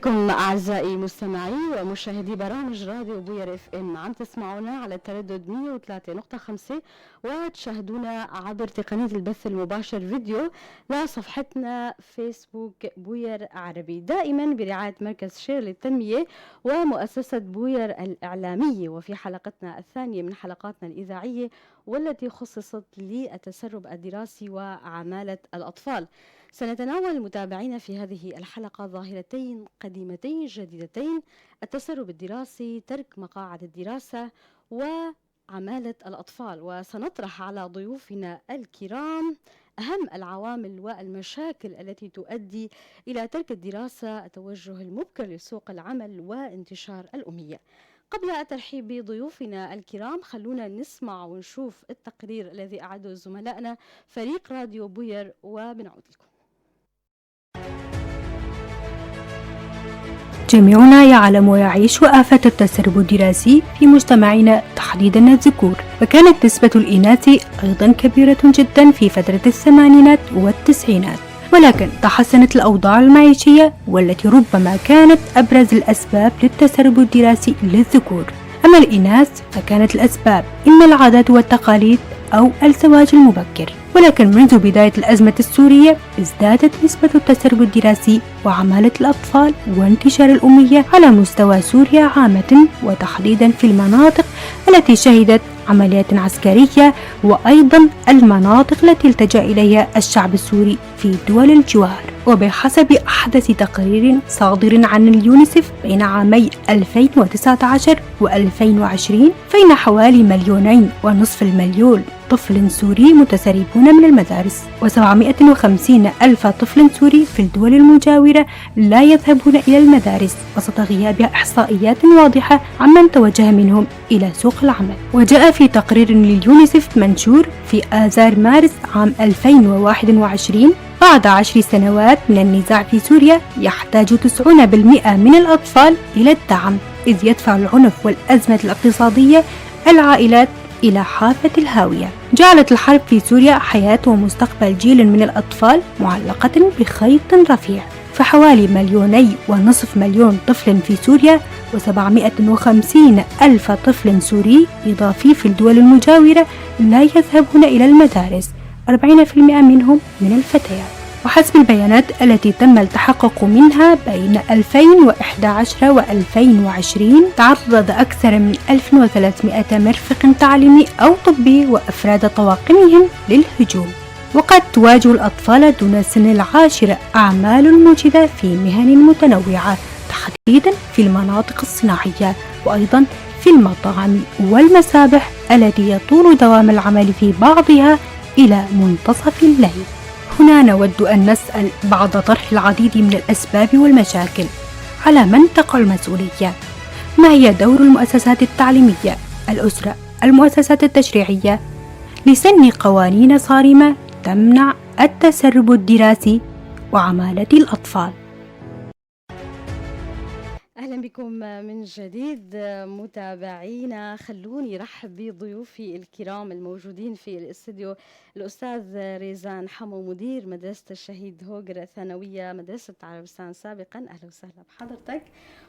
بكم أعزائي مستمعي ومشاهدي برامج راديو بوير اف ام. عم تسمعونا على التردد 103.5 وتشاهدونا عبر تقنية البث المباشر فيديو لصفحتنا فيسبوك بوير عربي، دائما برعاية مركز شير للتنمية ومؤسسة بوير الإعلامية. وفي حلقتنا الثانية من حلقاتنا الإذاعية والتي خصصت للتسرب الدراسي وعمالة الأطفال، سنتناول متابعينا في هذه الحلقة ظاهرتين قديمتين جديدتين: التسرب الدراسي، ترك مقاعد الدراسة، وعمالة الأطفال. وسنطرح على ضيوفنا الكرام أهم العوامل والمشاكل التي تؤدي إلى ترك الدراسة، التوجه المبكر لسوق العمل، وانتشار الأمية. قبل الترحيب بضيوفنا الكرام خلونا نسمع ونشوف التقرير الذي أعده زملائنا فريق راديو بوير وبنعود لكم. جميعنا يعلم ويعيش آفة التسرب الدراسي في مجتمعنا تحديدا الذكور، وكانت نسبة الإناث أيضا كبيرة جدا في فترة الثمانينات والتسعينات، ولكن تحسنت الأوضاع المعيشية والتي ربما كانت أبرز الأسباب للتسرب الدراسي للذكور. أما الإناث فكانت الأسباب إما العادات والتقاليد أو الزواج المبكر. ولكن منذ بداية الأزمة السورية ازدادت نسبة التسرب الدراسي وعمالة الأطفال وانتشار الأمية على مستوى سوريا عامة، وتحديدا في المناطق التي شهدت عمليات عسكرية، وأيضا المناطق التي التجأ إليها الشعب السوري في دول الجوار. وبحسب أحدث تقرير صادر عن اليونيسف بين عامي 2019 و2020 فإن حوالي 2.5 مليون طفل سوري متسربون من المدارس، و750,000 طفل سوري في الدول المجاورة لا يذهبون إلى المدارس، وسط غياب إحصائيات واضحة عمن توجه منهم إلى سوق العمل. وجاء في تقرير لليونيسف منشور في آذار مارس عام 2021: بعد 10 سنوات من النزاع في سوريا يحتاج 90% من الأطفال إلى الدعم، إذ يدفع العنف والأزمة الاقتصادية العائلات إلى حافة الهاوية. جعلت الحرب في سوريا حياة ومستقبل جيل من الأطفال معلقة بخيط رفيع، فحوالي 2.5 مليون طفل في سوريا و750,000 طفل سوري إضافي في الدول المجاورة لا يذهبون إلى المدارس، 40% منهم من الفتيات. وحسب البيانات التي تم التحقق منها بين 2011 و2020 تعرض أكثر من 1300 مرفق تعليمي أو طبي وأفراد طواقمهم للهجوم. وقد تواجه الأطفال دون سن 10 أعمال مجهدة في مهن متنوعة، تحديدا في المناطق الصناعية، وأيضا في المطاعم والمسابح التي يطول دوام العمل في بعضها إلى منتصف الليل. هنا نود أن نسأل بعد طرح العديد من الأسباب والمشاكل على من تقع المسؤولية: ما هي دور المؤسسات التعليمية، الأسرة، المؤسسات التشريعية لسن قوانين صارمة تمنع التسرب الدراسي وعمالة الأطفال؟ أهلا بكم من جديد متابعينا. خلوني رحب بضيوفي الكرام الموجودين في الاستوديو: الأستاذ ريزان حمو، مدير مدرسة الشهيد هوجر الثانوية مدرسة عربستان سابقا، أهلا وسهلا بحضرتك.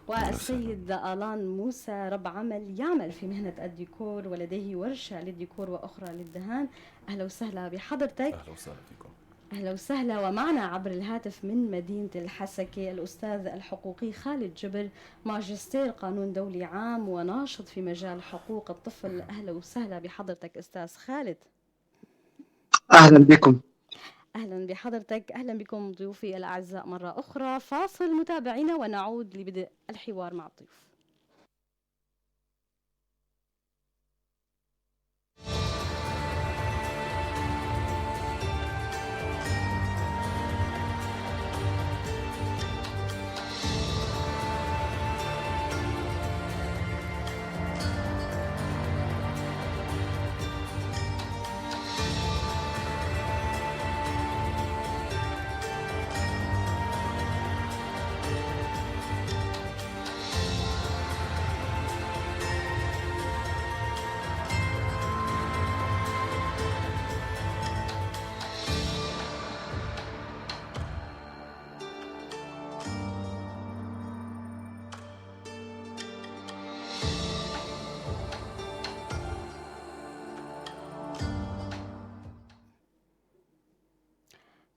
والسيد آلان موسى، رب عمل يعمل في مهنة الديكور ولديه ورشة للديكور وأخرى للدهان، أهلا وسهلا بحضرتك. أهلا وسهلا فيكم. أهلا وسهلا. ومعنا عبر الهاتف من مدينة الحسكة الأستاذ الحقوقي خالد جبر، ماجستير قانون دولي عام وناشط في مجال حقوق الطفل، أهلا وسهلا بحضرتك أستاذ خالد. أهلا بكم. أهلا بحضرتك. أهلا بكم ضيوفي الأعزاء مرة أخرى. فاصل متابعينا ونعود لبدء الحوار مع الضيوف.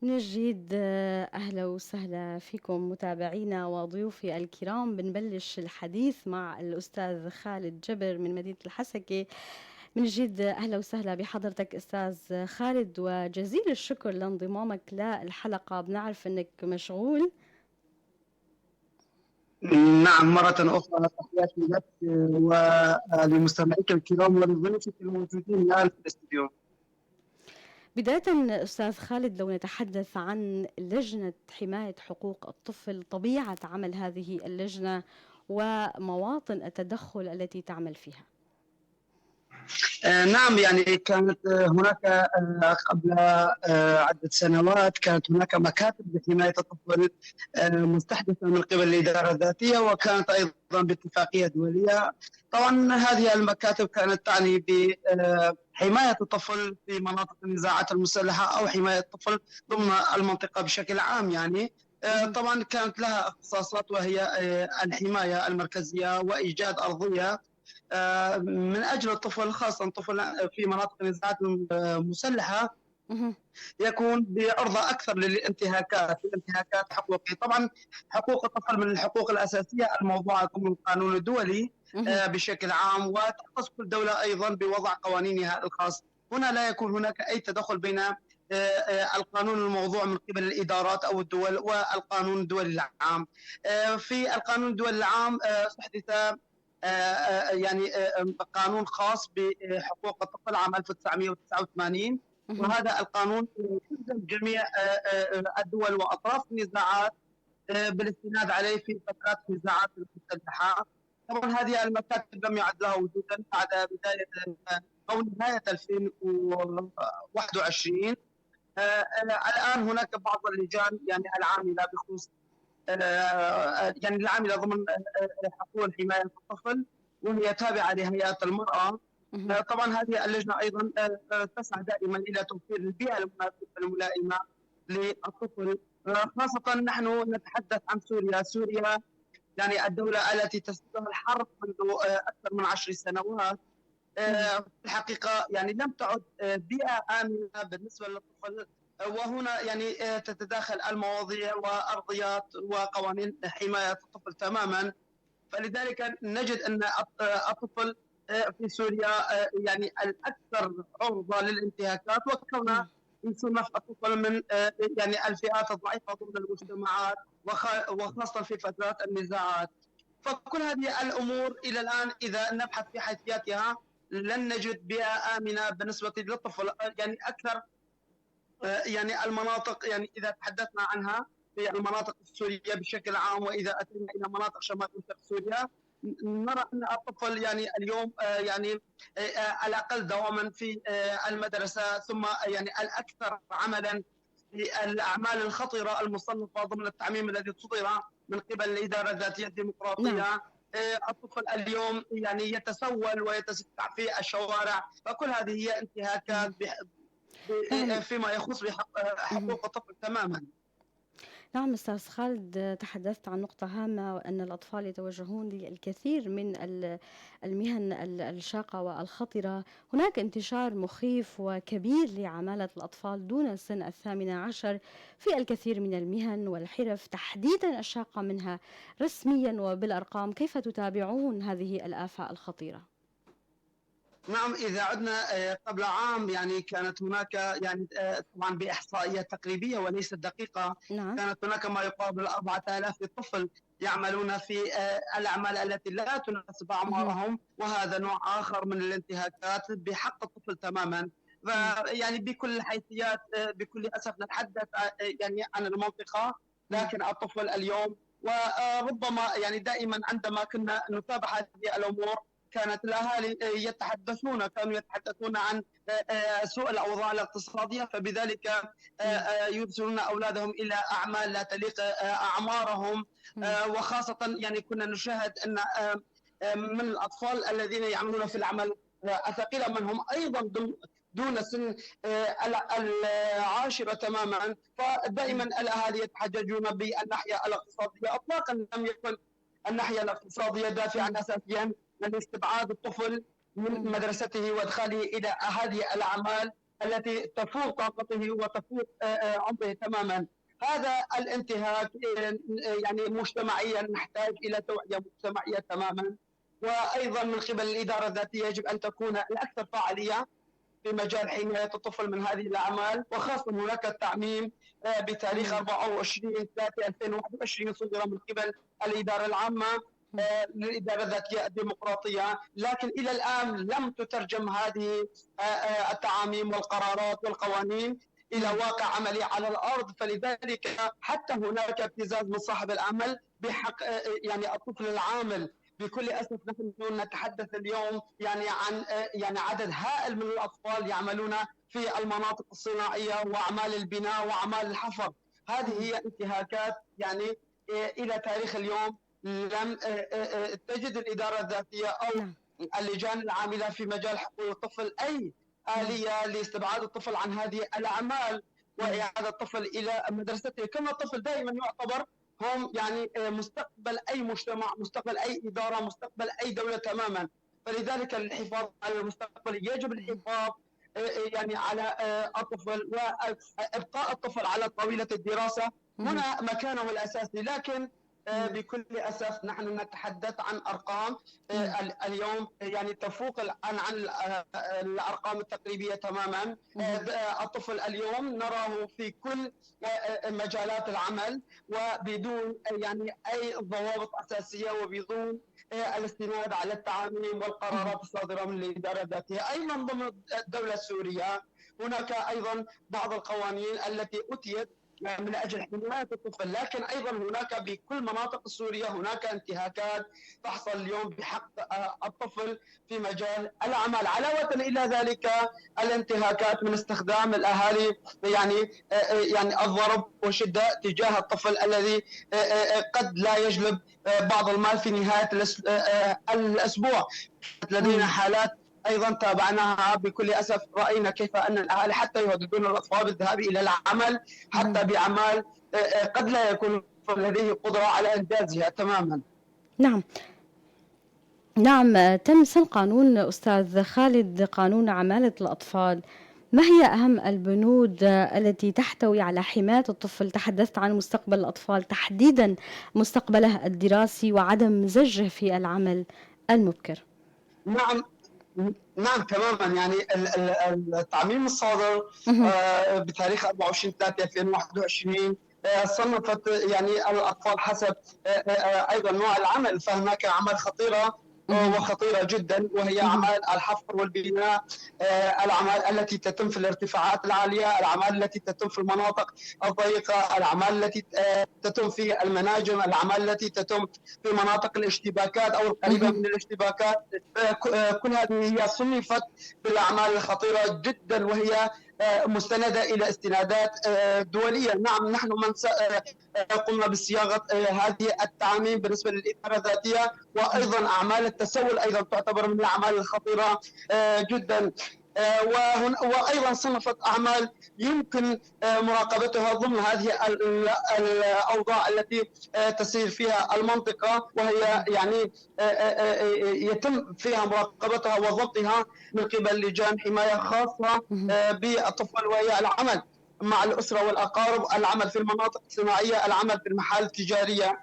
من جديد أهلا وسهلا فيكم متابعينا وضيوفي الكرام. بنبلش الحديث مع الأستاذ خالد جبر من مدينة الحسكة. من جديد أهلا وسهلا بحضرتك أستاذ خالد، وجزيل الشكر لانضمامك للحلقة. بنعرف أنك مشغول. نعم، مرة أخرى تحياتي لك ولمستمعيك الكرام ولضيوفك الموجودين الآن في الاستديو. بداية أستاذ خالد، لو نتحدث عن لجنة حماية حقوق الطفل، طبيعة عمل هذه اللجنة ومواطن التدخل التي تعمل فيها. نعم، يعني كانت هناك قبل عدة سنوات كانت هناك مكاتب لحماية الطفل مستحدثة من قبل الإدارة الذاتية، وكانت أيضا باتفاقية دولية. طبعا هذه المكاتب كانت تعني بحماية الطفل في مناطق النزاعات المسلحة أو حماية الطفل ضمن المنطقة بشكل عام. يعني طبعا كانت لها اختصاصات، وهي الحماية المركزية وإيجاد أرضية من أجل الطفل، خاصة الطفل في مناطق النزاعات المسلحة يكون بعرضة أكثر للانتهاكات حقوقية. طبعا حقوق الطفل من الحقوق الأساسية الموضوعة ضمن القانون الدولي بشكل عام، وتختص كل دولة أيضا بوضع قوانينها الخاص. هنا لا يكون هناك أي تدخل بين القانون الموضوع من قبل الإدارات أو الدول والقانون الدولي العام. في القانون الدولي العام استحدث يعني قانون خاص بحقوق الطفل عام 1989، وهذا القانون يلزم جميع الدول واطراف النزاعات بالاستناد عليه في فترات النزاعات المسلحه. طبعا هذه المكاتب لم يعد لها وجودا بعد بدايه او نهايه 2021. الان هناك بعض اللجان يعني العامله بخصوص يعني العامله ضمن حقوق حمايه الطفل، وهي تابعه لهيئات المراه. طبعا هذه اللجنه ايضا تسعى دائما الى توفير البيئه المناسبه الملائمه للطفل، خاصه نحن نتحدث عن سوريا يعني الدوله التي تسودها الحرب منذ اكثر من 10 سنوات. في الحقيقه يعني لم تعد بيئه امنه بالنسبه للطفل، وهنا يعني تتداخل المواضيع وارضيات وقوانين حمايه الطفل تماما. فلذلك نجد ان الطفل في سوريا يعني الاكثر عرضه للانتهاكات، وكونها يصنف الطفل من يعني الفئات الضعيفه ضمن المجتمعات، وخاصه في فترات النزاعات. فكل هذه الامور الى الان اذا نبحث في حيثياتها لن نجد بيئه امنه بالنسبه للطفل. يعني اكثر يعني المناطق يعني اذا تحدثنا عنها في المناطق السوريه بشكل عام، واذا اتينا الى مناطق شمال وشرق سوريا نرى ان الطفل يعني اليوم يعني الاقل دواما في المدرسه، ثم يعني الاكثر عملا في الاعمال الخطره المصنفه ضمن التعميم الذي صدر من قبل الاداره الذاتيه الديمقراطيه. نعم. الطفل اليوم يعني يتسول ويتستع في الشوارع، فكل هذه هي انتهاكات فيما يخص بحقوق الطفل تماما. نعم أستاذ خالد، تحدثت عن نقطة هامة، وأن الأطفال يتوجهون للكثير من المهن الشاقة والخطرة. هناك انتشار مخيف وكبير لعمالة الأطفال دون سن 18 في الكثير من المهن والحرف، تحديدا الشاقة منها رسميا وبالأرقام. كيف تتابعون هذه الآفة الخطيرة؟ نعم، إذا عدنا قبل عام يعني كانت هناك يعني طبعا بإحصائيات تقريبية وليست دقيقة، نعم. كانت هناك ما يقارب 4000 طفل يعملون في الأعمال التي لا تناسب أعمارهم، وهذا نوع آخر من الانتهاكات بحق الطفل تماما. يعني بكل الحيثيات بكل أسف نتحدث يعني عن المنطقة، لكن الطفل اليوم وربما يعني دائما عندما كنا نتابع هذه الأمور كانت الأهالي كانوا يتحدثون عن سوء الأوضاع الاقتصادية، فبذلك يرسلون أولادهم إلى أعمال لا تليق أعمارهم. وخاصة يعني كنا نشاهد أن من الأطفال الذين يعملون في الأعمال الثقيلة من هم أيضا دون سن 10 تماما. فدائما الأهالي يتحججون بالناحية الاقتصادية، إطلاقا لم يكن الناحية الاقتصادية دافعا أساسيا من استبعاد الطفل من مدرسته وادخاله الى هذه الاعمال. التي تفوق طاقته وتفوق عمره تماما. هذا الانتهاك يعني مجتمعيا نحتاج الى توعيه مجتمعيه تماما، وايضا من قبل الاداره الذاتيه يجب ان تكون الاكثر فاعليه في مجال حمايه الطفل من هذه الاعمال، وخاصه هناك التعميم بتاريخ 24/3/2021 صدر من قبل الاداره العامه للاداره الذاتيه الديمقراطيه، لكن الى الان لم تترجم هذه التعاميم والقرارات والقوانين الى واقع عملي على الارض. فلذلك حتى هناك ابتزاز من صاحب العمل بحق يعني الطفل العامل. بكل اسف نحن نتحدث اليوم يعني عن يعني عدد هائل من الاطفال يعملون في المناطق الصناعيه واعمال البناء واعمال الحفر. هذه هي انتهاكات يعني الى تاريخ اليوم لم تجد الاداره الذاتيه او اللجان العامله في مجال حقوق الطفل اي اليه لاستبعاد الطفل عن هذه الاعمال واعاده الطفل الى مدرسته. كما الطفل دائما يعتبر هم يعني مستقبل اي مجتمع، مستقبل اي اداره، مستقبل اي دوله تماما. فلذلك الحفاظ على المستقبل يجب الحفاظ يعني على الطفل وابقاء الطفل على طاوله الدراسه هنا مكانه الاساسي. لكن بكل اسف نحن نتحدث عن ارقام اليوم يعني تفوق عن الارقام التقريبيه تماما. الطفل اليوم نراه في كل مجالات العمل وبدون يعني اي ضوابط اساسيه وبدون الاستناد على التعاميم والقرارات الصادره من الاداره الذاتيه. ايضا ضمن الدوله السوريه هناك ايضا بعض القوانين التي اتيت من اجل حمايه الطفل، لكن ايضا هناك بكل مناطق سوريا هناك انتهاكات تحصل اليوم بحق الطفل في مجال العمل. علاوه الى ذلك الانتهاكات من استخدام الاهالي يعني الضرب وشده تجاه الطفل الذي قد لا يجلب بعض المال في نهايه الاسبوع. لدينا حالات ايضا تابعناها بكل اسف، راينا كيف ان الاهالي حتى يهددون الاطفال بالذهاب الى العمل حتى باعمال قد لا يكون لديه قدره على انجازها تماما. نعم تم سن قانون أستاذ خالد، قانون عمالة الأطفال. ما هي أهم البنود التي تحتوي على حماية الطفل؟ تحدثت عن مستقبل الأطفال، تحديدا مستقبله الدراسي وعدم زجه في العمل المبكر. نعم تماما. يعني التعميم الصادر بتاريخ 24/3/2021 صنفت يعني الاطفال حسب ايضا نوع العمل، فهناك اعمال خطيره وخطيره جدا وهي اعمال الحفر والبناء، الاعمال التي تتم في الارتفاعات العاليه، الاعمال التي تتم في المناطق الضيقه، الاعمال التي تتم في المناجم، الاعمال التي تتم في مناطق الاشتباكات او القريبه من الاشتباكات. كل هذه هي صنفت بالاعمال الخطيره جدا وهي مستندة إلى استنادات دولية. نعم نحن من قمنا بصياغة هذه التعاميم بالنسبة للإدارة الذاتية، وأيضا أعمال التسول أيضا تعتبر من الأعمال الخطيرة جدا. وأيضا صنفت أعمال يمكن مراقبتها ضمن هذه الأوضاع التي تسير فيها المنطقة، وهي يعني يتم فيها مراقبتها وضبطها من قبل لجان حماية خاصة بالطفل، وهي العمل مع الأسرة والأقارب، العمل في المناطق الصناعية، العمل في المحال التجارية.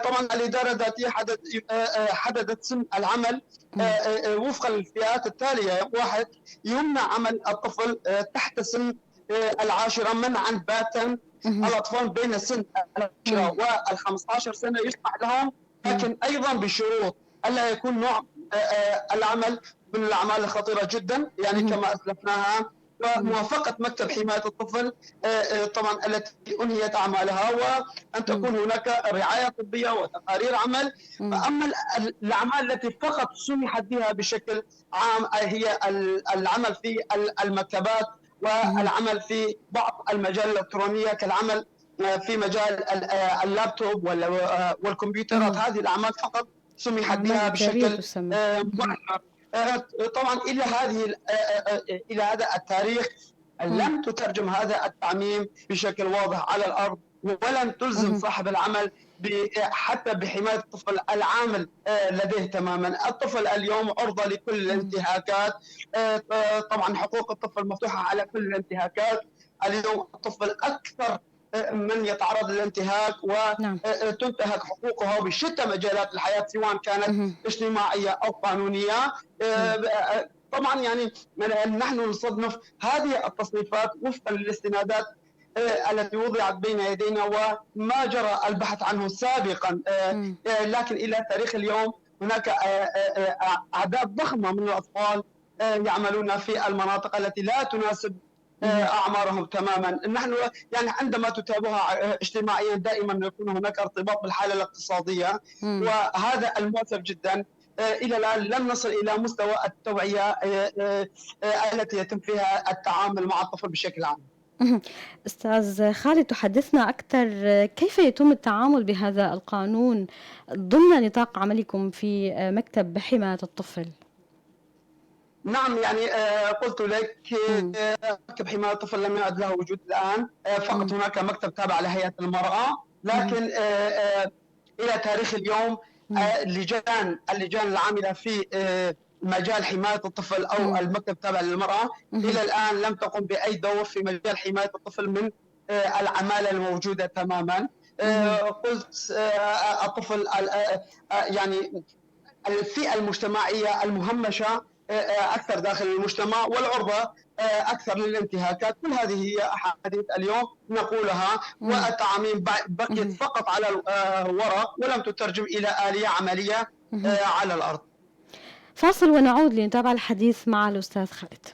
طبعا الإدارة الذاتية حددت سن العمل وفقا للفئات التالية: 1، يمنع عمل الطفل تحت سن 10 منعا باتا. الأطفال بين سن 10 و15 سنة يسمح لهم، لكن أيضا بشروط: ألا يكون نوع العمل من الأعمال الخطيرة جدا يعني كما أسلفناها، وموافقة مكتب حماية الطفل طبعا التي أنهيت أعمالها، وأن تكون هناك رعاية طبية وتقارير عمل. أما الأعمال التي فقط سمحت بها بشكل عام هي العمل في المكتبات والعمل في بعض المجال الإلكترونية كالعمل في مجال اللابتوب والكمبيوترات. هذه الأعمال فقط سمحت بها بشكل مباشر. طبعا الى هذا التاريخ لم تترجم هذا التعميم بشكل واضح على الارض، ولن تلزم صاحب العمل حتى بحماية الطفل العامل لديه تماما. الطفل اليوم عرضة لكل الانتهاكات، طبعا حقوق الطفل مفتوحة على كل الانتهاكات. اليوم الطفل أكثر من يتعرض للانتهاك وتنتهك حقوقه بشتى مجالات الحياة، سواء كانت اجتماعية أو قانونية. طبعا يعني نحن نصنف هذه التصنيفات وفقا للاستنادات التي وضعت بين يدينا وما جرى البحث عنه سابقا. لكن إلى تاريخ اليوم هناك أعداد ضخمة من الأطفال يعملون في المناطق التي لا تناسب أعمارهم تماما. نحن يعني عندما تتابعها اجتماعيا دائما يكون هناك ارتباط بالحالة الاقتصادية، وهذا المؤسف جدا. إلى الآن لم نصل إلى مستوى التوعية التي يتم فيها التعامل مع الطفل بشكل عام. أستاذ خالد، تحدثنا أكثر كيف يتم التعامل بهذا القانون ضمن نطاق عملكم في مكتب حماية الطفل؟ نعم، يعني قلت لك مكتب حماية الطفل لم يعد له وجود الآن، فقط هناك مكتب تابع لهيئة المرأة. لكن إلى تاريخ اليوم اللجان العاملة في مجال حماية الطفل أو المكتب تابع للمرأة إلى الآن لم تقم بأي دور في مجال حماية الطفل من العمالة الموجودة تماما. قلت الطفل يعني الفئة المجتمعية المهمشة أكثر داخل المجتمع والعرضة أكثر للانتهاكات. كل هذه هي أحاديث اليوم نقولها، والتعاميم بقيت فقط على الورق ولم تترجم إلى آلية عملية على الأرض. فاصل ونعود لنتابع الحديث مع الأستاذ خالد.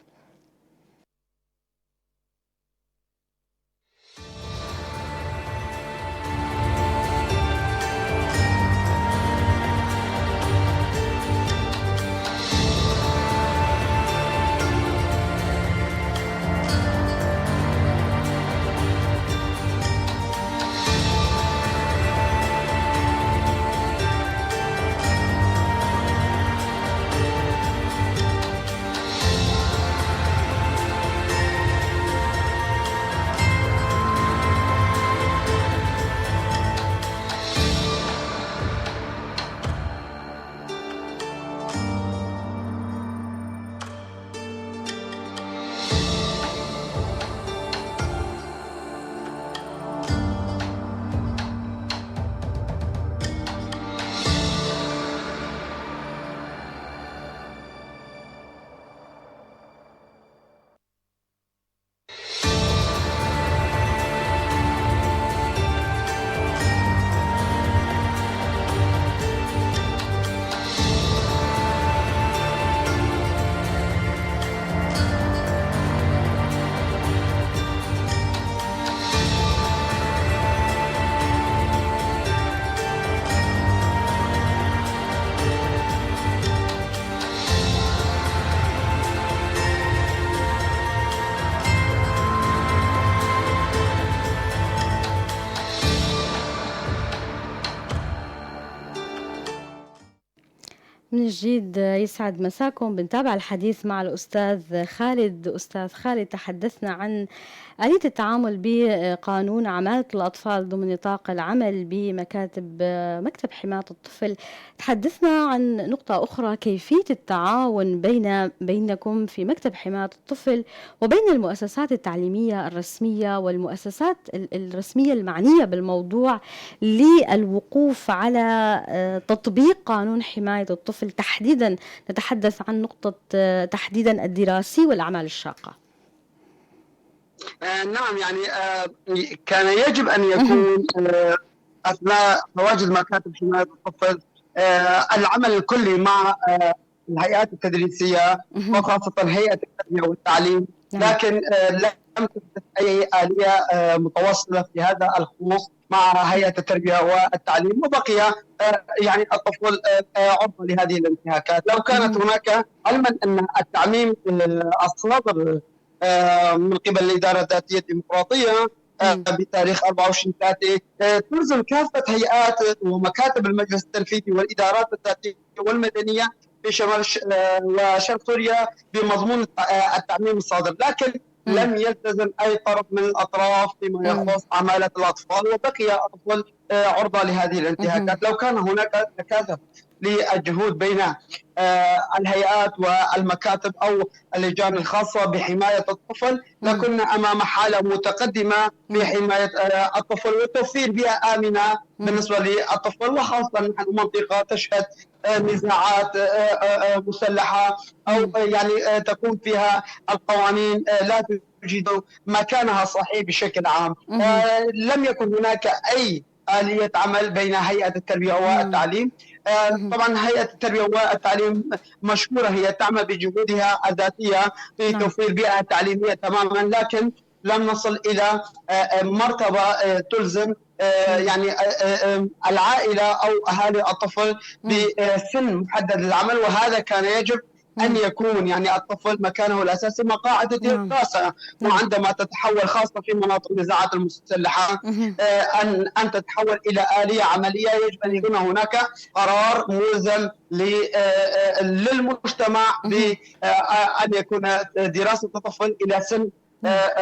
من جديد يسعد مساكم. بنتابع الحديث مع الأستاذ خالد. أستاذ خالد، تحدثنا عن آلية التعامل بقانون عمالة الأطفال ضمن نطاق العمل مكتب حماية الطفل. تحدثنا عن نقطة أخرى، كيفية التعاون بينكم في مكتب حماية الطفل وبين المؤسسات التعليمية الرسمية والمؤسسات الرسمية المعنية بالموضوع للوقوف على تطبيق قانون حماية الطفل. تحديدا نتحدث عن نقطة تحديدا الدراسي والأعمال الشاقة. نعم، يعني كان يجب أن يكون أثناء تواجد مكاتب حماية الطفل العمل الكلي مع الهيئات التدريسية وخاصة هيئة التربية والتعليم، لكن لم تحدث أي آلية متواصلة في هذا الخصوص مع هيئة التربية والتعليم، وبقي يعني الطفل عرضة لهذه الانتهاكات. لو كانت هناك علما أن التعميم الصادر من قبل الإدارة الذاتية الديمقراطية بتاريخ 24/3 تلزم كافة هيئات ومكاتب المجلس التنفيذي والإدارات الذاتية والمدنية في شمال وشرق سوريا بمضمون التعميم الصادر، لكن لم يلتزم أي طرف من الأطراف فيما يخص عمالة الأطفال، وبقي الطفل عرضة لهذه الانتهاكات. لو كان هناك تكاتف للجهود بين الهيئات والمكاتب أو اللجان الخاصة بحماية الطفل، لكنا أمام حالة متقدمة في حماية الطفل وتوفير بيئة آمنة بالنسبة للطفل، وخاصة نحن منطقة تشهد نزاعات مسلحة أو يعني تكون فيها القوانين لا تجد مكانها الصحيح بشكل عام. لم يكن هناك أي آلية عمل بين هيئة التربية والتعليم. طبعا هيئة التربية والتعليم مشكورة، هي تعمل بجهودها الذاتية في توفير بيئة تعليمية تماما، لكن لم نصل إلى مرتبة تلزم يعني العائلة أو أهالي الطفل بسن محدد للعمل، وهذا كان يجب أن يكون يعني الطفل مكانه الأساسي مقاعد الدراسة. وعندما تتحول خاصة في مناطق النزاعات المسلحة أن تتحول إلى آلية عملية، يجب أن يكون هناك قرار ملزم للمجتمع بأن يكون دراسة الطفل إلى سن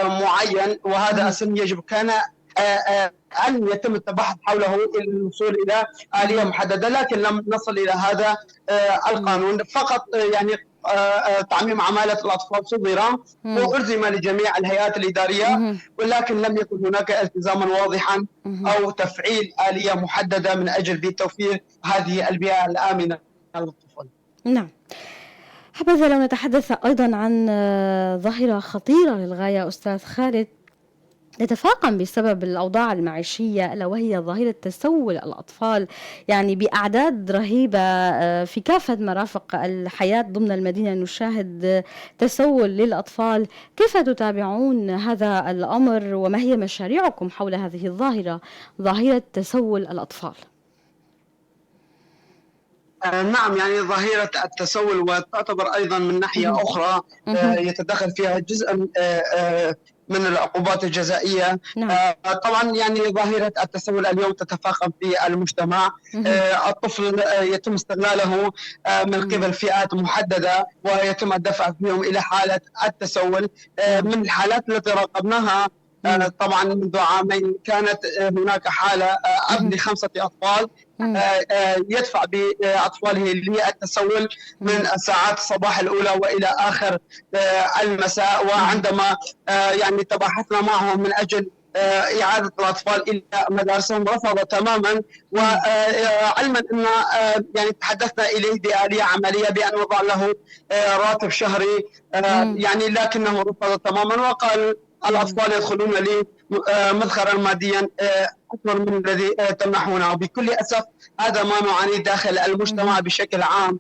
معين، وهذا السن يجب كان أن يتم التبحث حوله للوصول إلى آلية محددة، لكن لم نصل إلى هذا القانون. فقط يعني تعميم عمالة الأطفال صدر وألزم لجميع الهيئات الإدارية، ولكن لم يكن هناك التزاما واضحا أو تفعيل آلية محددة من أجل توفير هذه البيئة الآمنة للطفل. نعم. حبذا لو نتحدث أيضا عن ظاهرة خطيرة للغاية أستاذ خالد تتفاقم بسبب الأوضاع المعيشية، ألا وهي ظاهرة تسول الأطفال، يعني بأعداد رهيبة في كافة مرافق الحياة ضمن المدينة نشاهد تسول للأطفال. كيف تتابعون هذا الأمر وما هي مشاريعكم حول هذه الظاهرة، ظاهرة تسول الأطفال؟ نعم، يعني ظاهرة التسول وتعتبر أيضا من ناحية أخرى يتدخل فيها جزء من العقوبات الجزائية. طبعا يعني ظاهرة التسول اليوم تتفاقم في المجتمع. الطفل يتم استغلاله من قبل فئات محددة ويتم الدفع فيهم إلى حالة التسول. من الحالات التي راقبناها طبعا منذ عامين كانت هناك حالة أب ل5 أطفال يدفع بأطفاله للتسول من ساعات الصباح الأولى وإلى آخر المساء. وعندما يعني تباحثنا معهم من أجل إعادة الأطفال إلى مدارسهم رفض تماما، وعلما أن يعني تحدثنا إليه بآلية عملية بأن نضع له راتب شهري يعني، لكنه رفض تماما وقال الأطفال يدخلون لي مدخرا ماديا أكبر من الذي تمنحونه. بكل أسف هذا ما نعاني داخل المجتمع بشكل عام.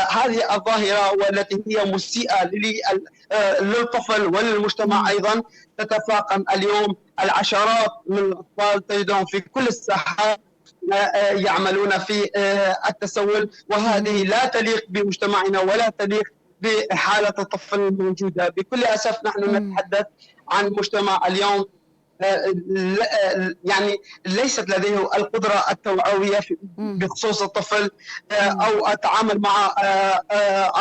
هذه الظاهرة والتي هي مسيئة للطفل وللمجتمع أيضا تتفاقم اليوم. العشرات من الأطفال تجدهم في كل الساحات يعملون في التسول، وهذه لا تليق بمجتمعنا ولا تليق بحالة الطفل الموجودة. بكل أسف نحن نتحدث عن مجتمع اليوم يعني ليست لديه القدرة التوعوية بخصوص الطفل أو التعامل مع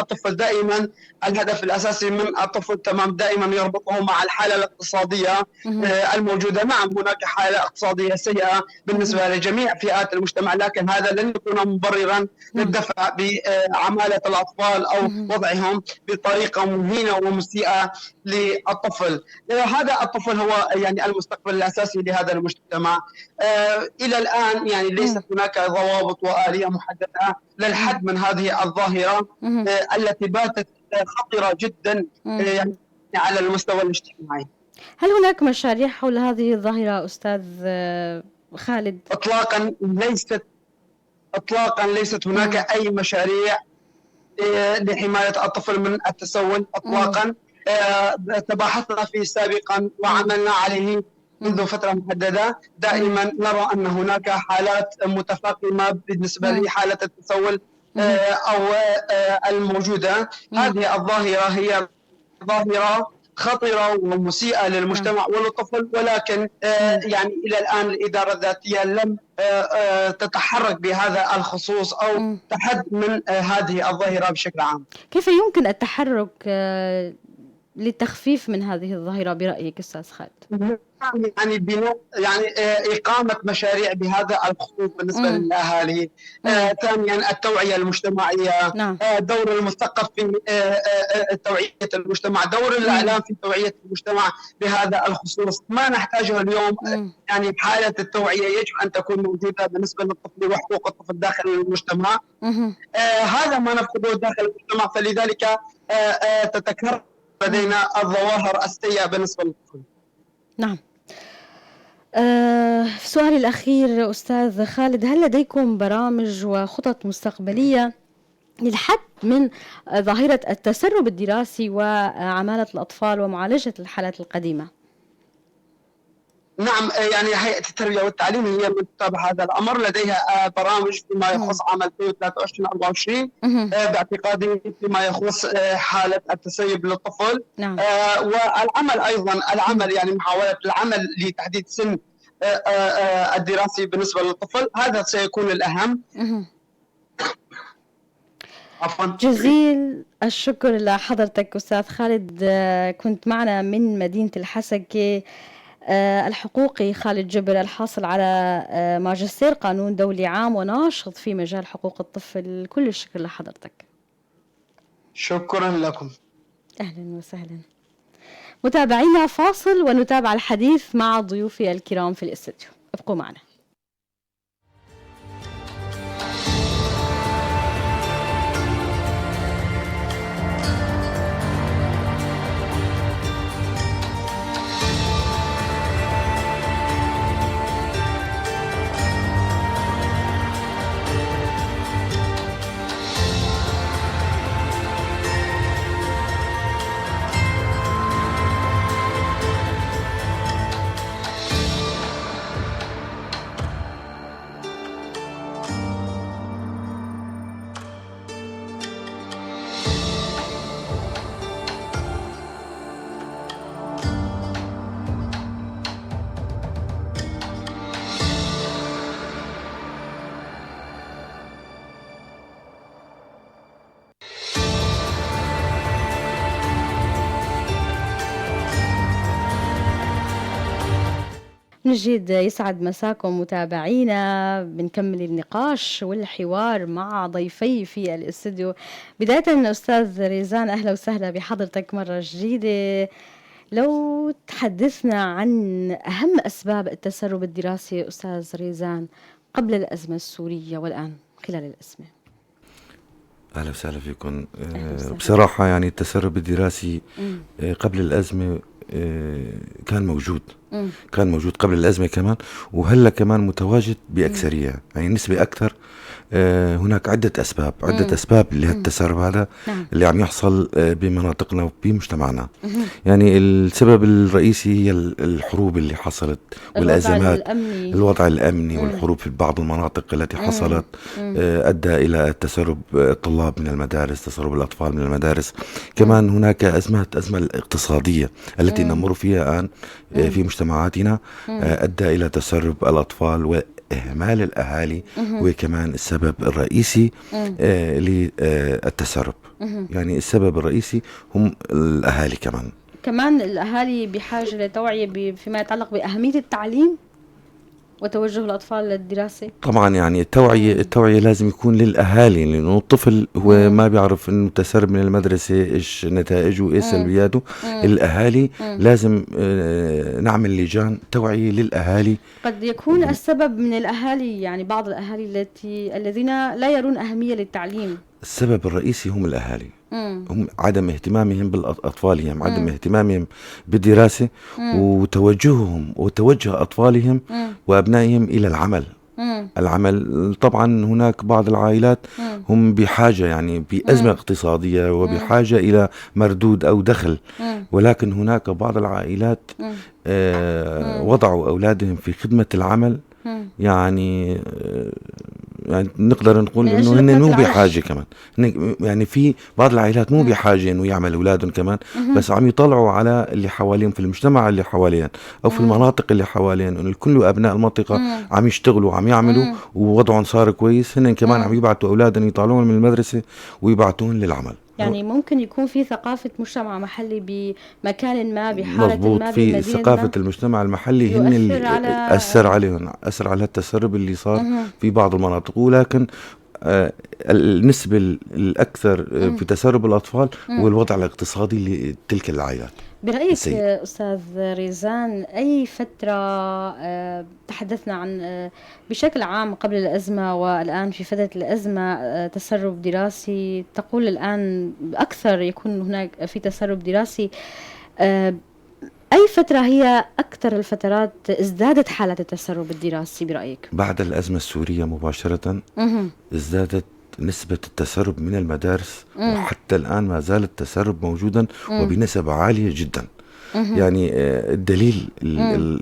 الطفل. دائما الهدف الأساسي من الطفل تمام دائما يربطه مع الحالة الاقتصادية الموجودة. نعم هناك حالة اقتصادية سيئة بالنسبة لجميع فئات المجتمع، لكن هذا لن يكون مبررا للدفع بعمالة الأطفال أو وضعهم بطريقة مهينة ومسيئة للطفل. هذا الطفل هو يعني المستقبل الأساسي لهذا المجتمع. إلى الآن يعني ليست هناك ضوابط وآلية محددة للحد من هذه الظاهرة التي باتت خطرة جدا يعني على المستوى الاجتماعي. هل هناك مشاريع حول هذه الظاهرة أستاذ خالد؟ إطلاقا ليست هناك أي مشاريع لحماية الطفل من التسول إطلاقا. تباحثنا فيه سابقا وعملنا عليه منذ فترة محددة. دائما نرى أن هناك حالات متفاقمة بالنسبة لحالة التسول أو الموجودة. هذه الظاهرة هي ظاهرة خطرة ومسيئة للمجتمع وللطفل، ولكن يعني إلى الآن الإدارة الذاتية لم تتحرك بهذا الخصوص أو تحد من هذه الظاهرة بشكل عام. كيف يمكن التحرك للتخفيف من هذه الظاهرة برأيك أستاذ خالد؟ يعني بناء يعني إقامة مشاريع بهذا الخصوص بالنسبة للأهالي. ثانيا التوعية المجتمعية. نعم. دور المثقف في توعية المجتمع، دور الإعلام في توعية المجتمع بهذا الخصوص. ما نحتاجه اليوم يعني بحالة التوعية يجب أن تكون موجودة بالنسبة للطفل وحقوق الطفل داخل المجتمع. هذا ما نفقده داخل المجتمع، فلذلك تتكرر لدينا الظواهر السيئة بالنسبة للطفل. نعم. سؤالي الأخير أستاذ خالد، هل لديكم برامج وخطط مستقبلية للحد من ظاهرة التسرب الدراسي وعمالة الأطفال ومعالجة الحالات القديمة؟ نعم، يعني هيئة التربية والتعليم هي من تتابع هذا الأمر، لديها برامج فيما يخص عام 2023-24 باعتقادي فيما يخص حالة التسيب للطفل. نعم. والعمل أيضا، العمل يعني محاولة العمل لتحديد سن الدراسي بالنسبة للطفل، هذا سيكون الأهم. جزيل الشكر لحضرتك أستاذ خالد. كنت معنا من مدينة الحسكة الحقوقي خالد جبر، الحاصل على ماجستير قانون دولي عام وناشط في مجال حقوق الطفل. كل الشكر لحضرتك. شكرا لكم. أهلا وسهلا. متابعينا فاصل ونتابع الحديث مع ضيوفي الكرام في الاستوديو، ابقوا معنا. من جديد يسعد مساكم متابعينا. بنكمل النقاش والحوار مع ضيفي في الاستوديو. بداية أستاذ ريزان، أهلا وسهلا بحضرتك مرة جديدة. لو تحدثنا عن أهم أسباب التسرب الدراسي أستاذ ريزان قبل الأزمة السورية والآن خلال الأزمة. أهلا وسهلا فيكم. بصراحة يعني التسرب الدراسي قبل الأزمة كان موجود قبل الأزمة كمان، وهلا كمان متواجد بأكثرية، يعني نسبة أكثر. هناك عدة أسباب لهالتسرب هذا اللي عم يحصل بمناطقنا وبمجتمعنا. يعني السبب الرئيسي هي الحروب اللي حصلت والأزمات، الوضع الأمني والحروب في بعض المناطق التي حصلت أدى إلى تسرب الطلاب من المدارس، تسرب الأطفال من المدارس. كمان هناك أزمة الاقتصادية التي نمر فيها الآن في مجتمعاتنا أدى إلى تسرب الأطفال وإهمال الأهالي، وكمان السبب الرئيسي للتسرب. يعني السبب الرئيسي هم الأهالي. كمان الأهالي بحاجة لتوعية فيما يتعلق بأهمية التعليم وتوجه الأطفال للدراسة. طبعا يعني التوعية لازم يكون للأهالي، لأنه الطفل هو ما بيعرف إنه تسرب من المدرسة إيش نتائجه إيش سلبياته. الأهالي لازم نعمل لجان توعية للأهالي. قد يكون السبب من الأهالي، يعني بعض الأهالي الذين لا يرون أهمية للتعليم. السبب الرئيسي هم الأهالي، هم عدم اهتمامهم بأطفالهم، عدم اهتمامهم بالدراسة، وتوجه أطفالهم وأبنائهم إلى العمل. طبعا هناك بعض العائلات هم بحاجة، يعني بأزمة اقتصادية وبحاجة إلى مردود أو دخل، ولكن هناك بعض العائلات وضعوا أولادهم في خدمة العمل. يعني نقدر نقول انه هن مو بحاجه كمان، يعني في بعض العائلات مو بحاجه انه يعمل اولادهم كمان، بس عم يطلعوا على اللي حواليهم في المجتمع اللي حواليهم او في المناطق اللي حواليهم، انه كل ابناء المنطقه عم يشتغلوا عم يعملوا ووضعهم صار كويس، هن كمان عم يبعتوا اولادهم يطلعون من المدرسه ويبعتون للعمل. يعني ممكن يكون في ثقافة مجتمع محلي بمكان ما بحارة مضبوط، ما في بمدينة ثقافة ما المجتمع المحلي هن يؤثر اللي على أثر على التسرب اللي صار في بعض المناطق. ولكن النسبة الأكثر في تسرب الأطفال هو الوضع الاقتصادي لتلك العائلات. برأيك السيء. أستاذ ريزان، أي فترة تحدثنا عن بشكل عام قبل الأزمة والآن في فترة الأزمة تسرب دراسي، تقول الآن أكثر يكون هناك في تسرب دراسي، أي فترة هي أكثر الفترات ازدادت حالة التسرب الدراسي برأيك؟ بعد الأزمة السورية مباشرة ازدادت نسبة التسرب من المدارس، وحتى الآن ما زال التسرب موجودا وبنسب عالية جدا. يعني الدليل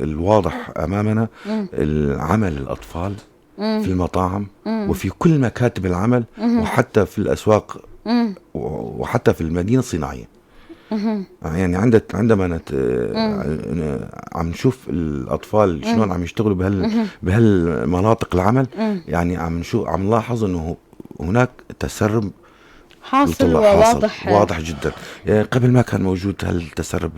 الواضح أمامنا العمل الأطفال في المطاعم وفي كل مكاتب العمل وحتى في الأسواق وحتى في المدينة الصناعية. يعني عندما عم نشوف الأطفال شلون عم يشتغلوا بهالمناطق العمل، يعني عم نلاحظ أنه هناك تسرب حاصل واضح جدا. يعني قبل ما كان موجود هالتسرب،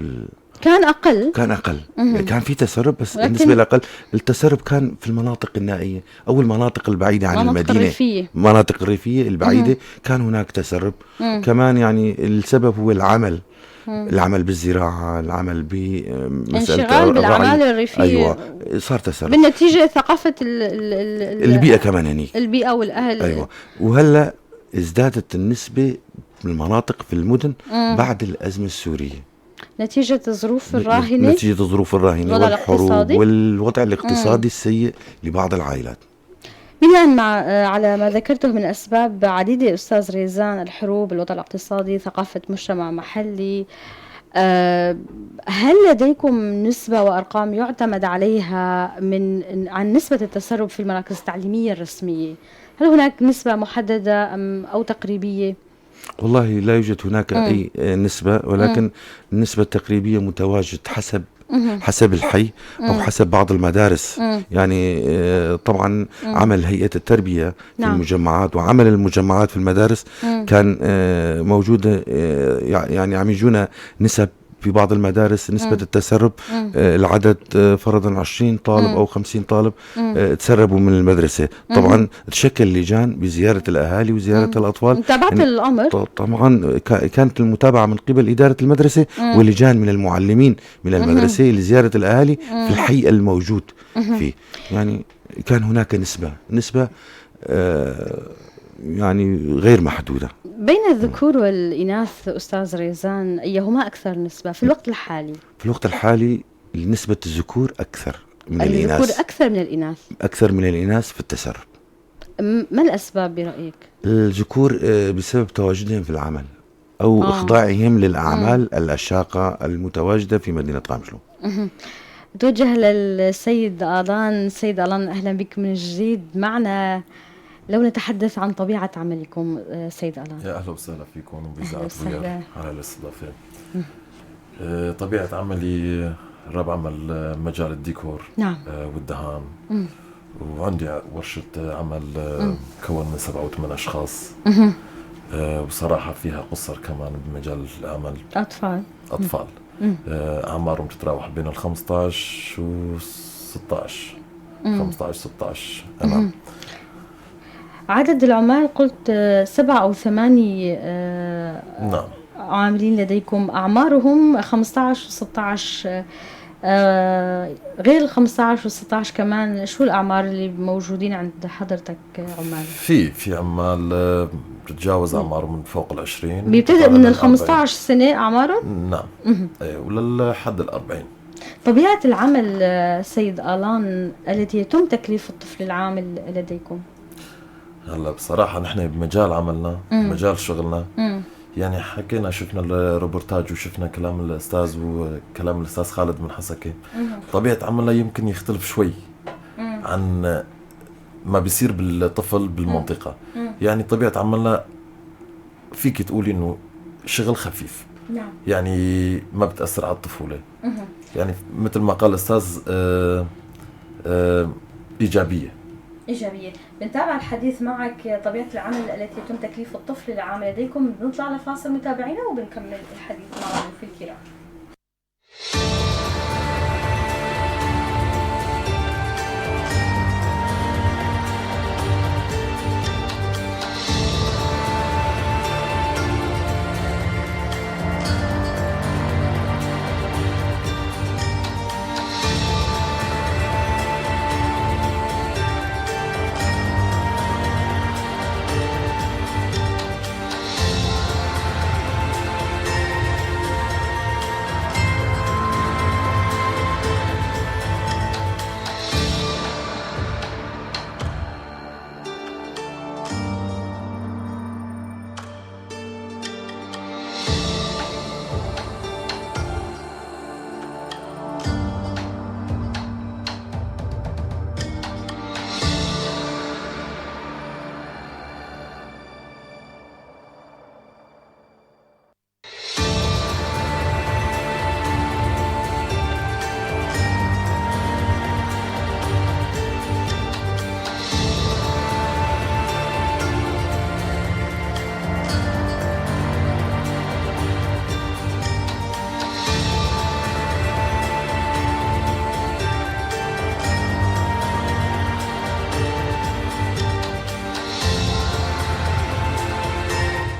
كان أقل كان في تسرب بس بالنسبة لأقل. التسرب كان في المناطق النائية أو المناطق البعيدة عن المدينة، مناطق الريفية البعيدة كان هناك تسرب. كمان يعني السبب هو العمل بالزراعة، العمل بمسألة انشغال بالأعمال الريفية. أيوة، صار تسرب بالنتيجة ثقافة البيئة كمان هنيك، البيئة والأهل. أيوة. وهلأ ازدادت النسبة في المناطق في المدن بعد الأزمة السورية، نتيجة الظروف الراهنة، والحروب والوضع الاقتصادي السيء لبعض العائلات. بناء على ما ذكرته من أسباب عديدة أستاذ ريزان، الحروب، الوضع الاقتصادي، ثقافة مجتمع محلي، هل لديكم نسبة وأرقام يعتمد عليها عن نسبة التسرب في المراكز التعليمية الرسمية؟ هل هناك نسبة محددة أو تقريبية؟ والله لا يوجد هناك أي نسبة، ولكن النسبة التقريبية متواجد حسب الحي أو حسب بعض المدارس. يعني طبعا عمل هيئة التربية في المجمعات وعمل المجمعات في المدارس كان موجودة. يعني عم يجونا نسب في بعض المدارس نسبة التسرب العدد فرضا 20 طالب أو 50 طالب تسربوا من المدرسة. طبعا تشكل لجان بزيارة الأهالي وزيارة الأطفال. متابعة الأمر طبعا كانت المتابعة من قبل إدارة المدرسة ولجان من المعلمين من المدرسة لزيارة الأهالي في الحي الموجود فيه. يعني كان هناك نسبة يعني غير محدودة بين الذكور والإناث. أستاذ ريزان، أيهما أكثر نسبة في الوقت الحالي؟ في الوقت الحالي نسبة الذكور أكثر من الإناث. الذكور أكثر من الإناث في التسرب. ما الأسباب برأيك؟ الذكور بسبب تواجدهم في العمل أو إخضاعهم للأعمال الشاقة المتواجدة في مدينة قامشلو. توجه للسيد آلان. سيد آلان، أهلا بك من جديد معنا. لو نتحدث عن طبيعة عملكم سيد آلان. يا أهلا وسهلا فيكم وبإذاعة بوير على الاستضافة. طبيعة عملي راب عمل مجال الديكور والدهان، وعندي ورشة عمل كون من 7 أو 8 أشخاص. وصراحة فيها قصر كمان بمجال العمل أطفال. أعمارهم تتراوح بين 15 و 16 16 نعم. عدد العمال قلت 7 أو 8 نعم عاملين لديكم، أعمارهم 15 و 16. غير 15 و 16 كمان، شو الأعمار اللي موجودين عند حضرتك عمال؟ في عمال بتتجاوز أعمارهم من فوق 20، بيبتدئ من 15 سنة أعمارهم؟ نعم. وللحد 40. طبيعة العمل سيد آلان التي يتم تكليف الطفل العامل لديكم؟ هلا بصراحة نحن بمجال عملنا بمجال شغلنا يعني حكينا، شفنا الروبورتاج وشفنا كلام الأستاذ وكلام الأستاذ خالد من حسكة. طبيعة عملنا يمكن يختلف شوي عن ما بيصير بالطفل بالمنطقة. يعني طبيعة عملنا فيك تقولي إنه شغل خفيف، يعني ما بتأثر على الطفولة. يعني مثل ما قال الأستاذ إيجابية، إيجابية. بنتابع الحديث معك طبيعة العمل التي يتم تكليف الطفل العامل لديكم. بنطلع لفاصل متابعينا وبنكمل الحديث مع ضيوف الكرام.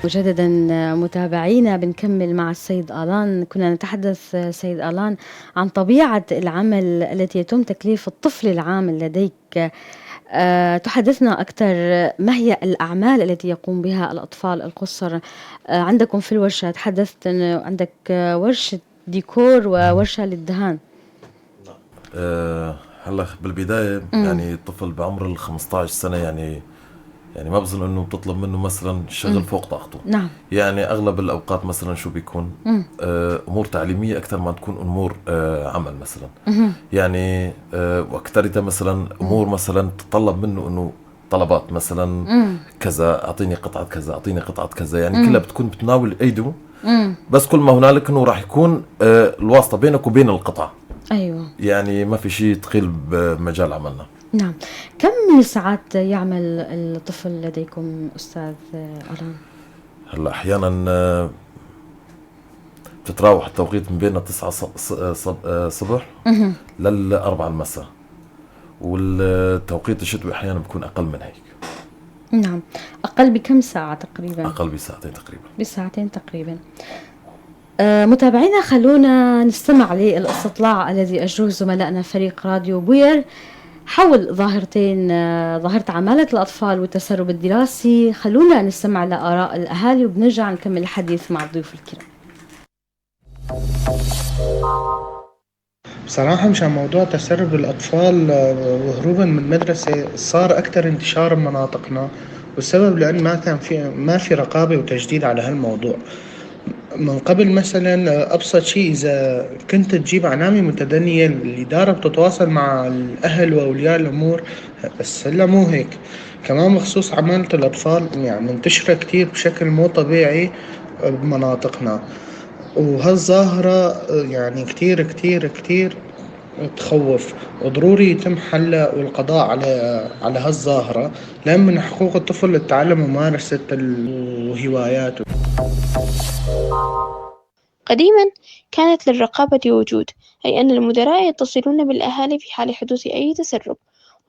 مجددا متابعينا بنكمل مع السيد آلان. كنا نتحدث سيد آلان عن طبيعة العمل التي يتم تكليف الطفل العامل لديك. تحدثنا أكثر ما هي الأعمال التي يقوم بها الأطفال القُصّر عندكم في الورشة؟ تحدثت أنه عندك ورشة ديكور وورشة للدهان. هلا بالبداية يعني الطفل بعمر 15 سنة يعني ما بظن انه بتطلب منه مثلا شغل فوق طاقته. نعم. يعني اغلب الاوقات مثلا شو بيكون امور تعليميه اكثر ما تكون امور عمل مثلا. يعني واكثرتها مثلا امور مثلا تتطلب منه انه طلبات مثلا كذا، اعطيني قطعه كذا، اعطيني قطعه كذا، يعني كلها بتكون بتناول ايده. بس كل ما هنالك انه راح يكون الواسطه بينك وبين القطعه. ايوه، يعني ما في شيء ثقيل بمجال عملنا. نعم. كم من ساعات يعمل الطفل لديكم أستاذ آلان؟ هلا احيانا بتتراوح التوقيت من بين 9 صبح لل4 المساء، والتوقيت الشتوي احيانا بيكون اقل من هيك. نعم. اقل بكم ساعة تقريبا؟ اقل بساعتين تقريبا. بساعتين تقريبا. متابعينا خلونا نستمع للاستطلاع الذي أجروه زملائنا فريق راديو بوير حول ظاهرتين، ظاهرة عمالة الأطفال والتسرب الدراسي. خلونا نستمع لآراء الأهالي وبنرجع نكمل الحديث مع الضيوف الكرام. بصراحة مشان موضوع تسرب الأطفال وهروبا من المدرسة صار أكثر انتشار بمناطقنا، والسبب لأن ما في رقابة وتجديد على هالموضوع. من قبل مثلا أبسط شيء إذا كنت تجيب عنامي متدنية الإدارة بتتواصل مع الأهل وأولياء الأمور، بس هلا مو هيك. كمان بخصوص عمالة الأطفال يعني منتشرة كتير بشكل مو طبيعي بمناطقنا، وهالظاهرة يعني كتير كتير كتير تخوف، وضروري يتم حلها والقضاء على هالظاهرة، لأن من حقوق الطفل التعلم وممارسة هواياته. قديما كانت للرقابة وجود، أي أن المدراء يتصلون بالأهالي في حال حدوث أي تسرب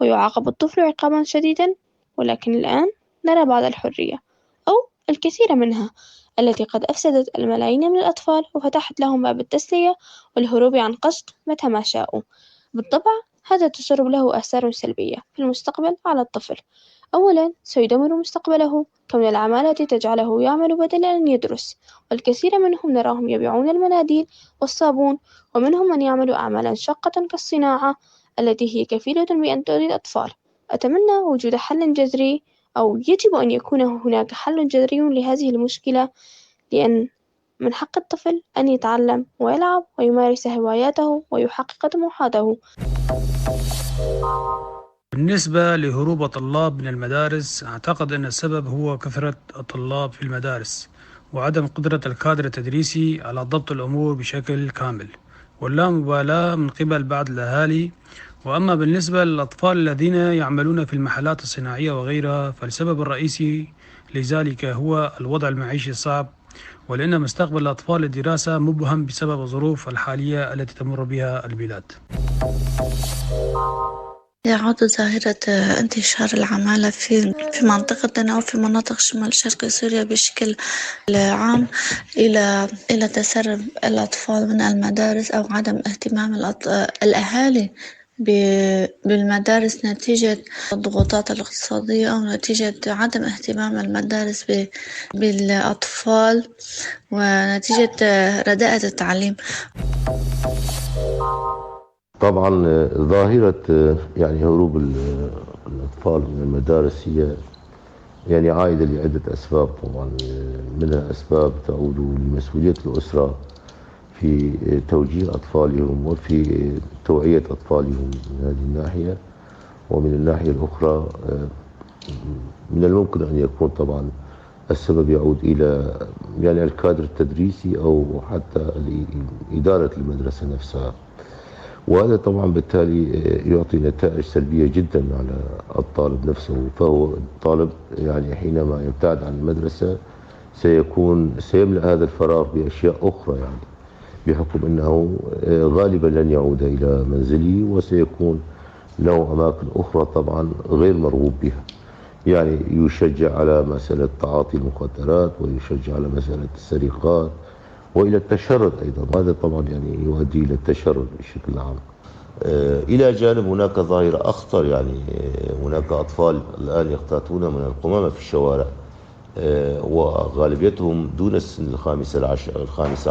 ويعاقب الطفل عقابا شديدا، ولكن الآن نرى بعض الحرية أو الكثير منها التي قد أفسدت الملايين من الأطفال وفتحت لهم باب التسلية والهروب عن قصد متى ما شاءوا. بالطبع هذا التسرب له آثار سلبية في المستقبل على الطفل. أولا سيدمر مستقبله، كون العمالة تجعله يعمل بدل أن يدرس، والكثير منهم نراهم يبيعون المناديل والصابون، ومنهم من يعمل أعمالا شاقة كالصناعة التي هي كفيلة بأن تؤذي الأطفال. أتمنى وجود حل جذري، أو يجب أن يكون هناك حل جذري لهذه المشكلة، لأن من حق الطفل أن يتعلم ويلعب ويمارس هواياته ويحقق طموحاته. بالنسبة لهروب الطلاب من المدارس، أعتقد أن السبب هو كثرة الطلاب في المدارس وعدم قدرة الكادر التدريسي على ضبط الأمور بشكل كامل، واللامبالاة من قبل بعض الأهالي وأما بالنسبة للأطفال الذين يعملون في المحلات الصناعية وغيرها، فالسبب الرئيسي لذلك هو الوضع المعيشي الصعب، ولأن مستقبل الأطفال للدراسة مبهم بسبب الظروف الحالية التي تمر بها البلاد. يعود ظاهرة انتشار العمالة في منطقتنا وفي مناطق شمال شرق سوريا بشكل عام إلى تسرب الأطفال من المدارس أو عدم اهتمام الأهالي بالمدارس نتيجة الضغوطات الاقتصادية أو نتيجة عدم اهتمام المدارس بالأطفال ونتيجة رداءة التعليم. طبعا ظاهرة يعني هروب الأطفال من المدارس هي يعني عائدة لعدة أسباب، طبعا منها أسباب تعود لمسؤولية الأسرة في توجيه أطفالهم وفي توعية أطفالهم من هذه الناحية، ومن الناحية الأخرى من الممكن أن يكون طبعا السبب يعود إلى يعني الكادر التدريسي أو حتى إدارة المدرسة نفسها، وهذا طبعا بالتالي يعطي نتائج سلبية جدا على الطالب نفسه. فهو الطالب يعني حينما يبتعد عن المدرسة سيملأ هذا الفراغ بأشياء أخرى، يعني بحكم أنه غالبا لن يعود إلى منزله وسيكون له أماكن أخرى طبعا غير مرغوب بها، يعني يشجع على مسألة تعاطي المخدرات ويشجع على مسألة السرقات وإلى التشرد أيضا، وهذا طبعا يعني يؤدي إلى التشرد بشكل عام. إلى جانب هناك ظاهرة أخطر، يعني هناك أطفال الآن يقتاتون من القمامة في الشوارع وغالبيتهم دون السن الخامسة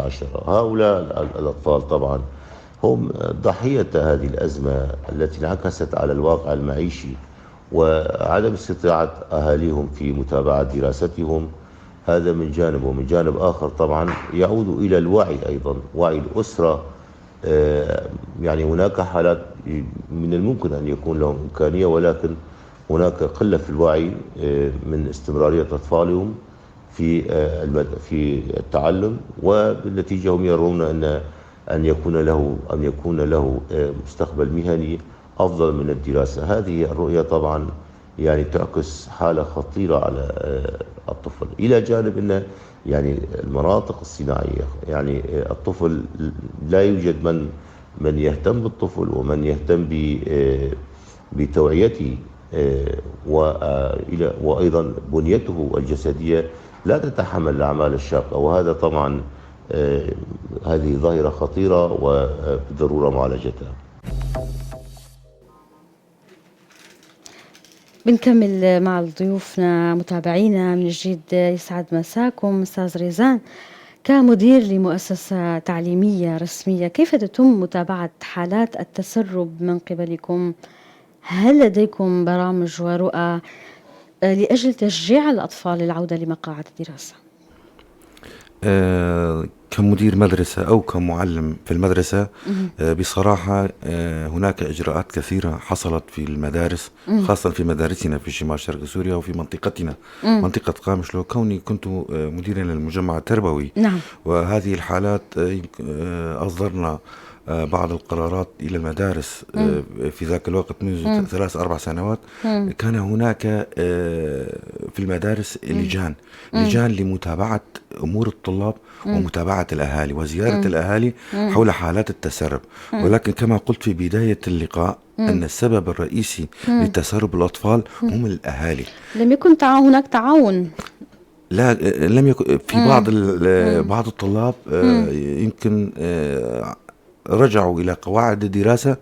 عشر. هؤلاء الأطفال طبعا هم ضحية هذه الأزمة التي انعكست على الواقع المعيشي وعدم استطاعة أهاليهم في متابعة دراستهم، هذا من جانب. ومن جانب آخر طبعا يعود إلى الوعي أيضا، وعي الأسرة. يعني هناك حالات من الممكن أن يكون لهم إمكانية ولكن هناك قلة في الوعي من استمرارية أطفالهم في التعلم، وبالنتيجة هم يرون أن يكون له مستقبل مهني أفضل من الدراسة. هذه الرؤية طبعا يعني تعكس حالة خطيرة على الطفل، إلى جانب أن يعني المناطق الصناعية يعني الطفل لا يوجد من يهتم بالطفل ومن يهتم بتوعيته وأيضا بنيته الجسدية لا تتحمل الأعمال الشاقة، وهذا طبعا هذه ظاهرة خطيرة وبالضرورة معالجتها. بنكمل مع ضيوفنا متابعينا من جديد. يسعد مساكم أستاذ ريزان، كمدير لمؤسسة تعليمية رسمية، كيف تتم متابعة حالات التسرب من قبلكم؟ هل لديكم برامج ورؤى لأجل تشجيع الأطفال للعودة لمقاعد الدراسة؟ كمدير مدرسة أو كمعلم في المدرسة بصراحة هناك إجراءات كثيرة حصلت في المدارس، خاصة في مدارسنا في شمال شرق سوريا وفي منطقتنا منطقة قامشلو، كوني كنت مديرا للمجمع التربوي. نعم. وهذه الحالات أصدرنا بعض القرارات إلى المدارس في ذاك الوقت منذ 3-4 سنوات. كان هناك في المدارس لجان لمتابعة أمور الطلاب ومتابعة الأهالي وزيارة الأهالي حول حالات التسرب. ولكن كما قلت في بداية اللقاء أن السبب الرئيسي لتسرب الأطفال هم الأهالي. لم يكن هناك تعاون. لا، لم يكن في بعض الطلاب يمكن رجعوا إلى قواعد الدراسة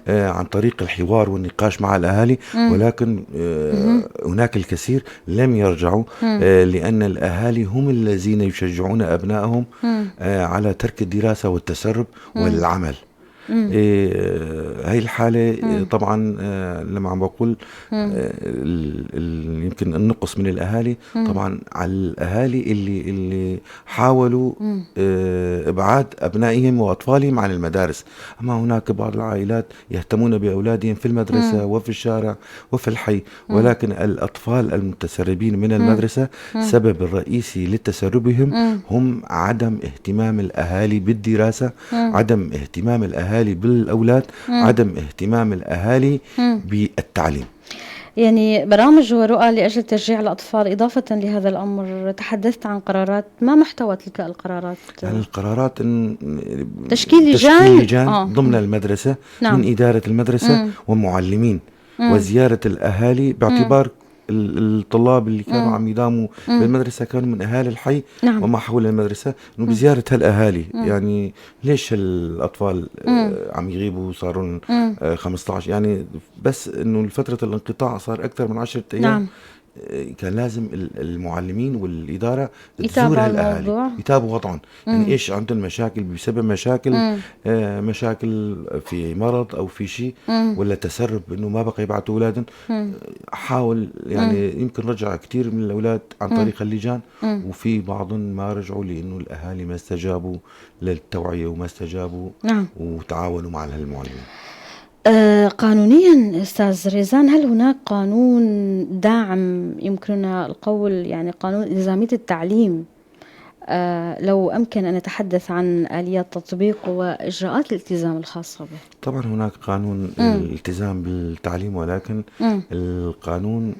عن طريق الحوار والنقاش مع الأهالي، ولكن هناك الكثير لم يرجعوا لأن الأهالي هم الذين يشجعون أبنائهم على ترك الدراسة والتسرب والعمل. هاي الحالة طبعا لما عم بقول يمكن النقص من الأهالي طبعا على الأهالي اللي حاولوا إبعاد أبنائهم وأطفالهم عن المدارس. أما هناك بعض العائلات يهتمون بأولادهم في المدرسة وفي الشارع وفي الحي، ولكن الأطفال المتسربين من المدرسة السبب الرئيسي لتسربهم هم عدم اهتمام الأهالي بالدراسة، عدم اهتمام الأهالي بالأولاد، عدم اهتمام الأهالي بالتعليم. يعني برامج ورؤى لأجل تشجيع الأطفال. إضافة لهذا الأمر تحدثت عن قرارات، ما محتوى تلك القرارات؟ يعني القرارات تشكيل لجان ضمن المدرسة، نعم. من إدارة المدرسة ومعلمين، وزيارة الأهالي باعتبار الطلاب اللي كانوا عم يداموا بالمدرسة كانوا من أهالي الحي نعم. وما حول المدرسة، إنه بزيارة هالأهالي. يعني ليش الأطفال عم يغيبوا صاروا 15، يعني بس إنه فترة الانقطاع صار أكثر من 10 أيام. نعم. كان لازم المعلمين والإدارة تزور هالأهالي، يتابعوا وضعهم، يعني إيش عندهم مشاكل بسبب مشاكل مشاكل في مرض أو في شيء، ولا تسرب إنه ما بقى يبعثوا أولادهم. حاول يعني يمكن رجع كتير من الأولاد عن طريق اللجان، وفي بعضهم ما رجعوا لأنه الأهالي ما استجابوا للتوعية وما استجابوا وتعاونوا مع هالمعلمين. قانونيا أستاذ ريزان، هل هناك قانون داعم يمكننا القول، يعني قانون إلزامية التعليم، لو أمكن أن نتحدث عن آليات تطبيق وإجراءات الالتزام الخاصة به؟ طبعا هناك قانون الالتزام بالتعليم، ولكن القانون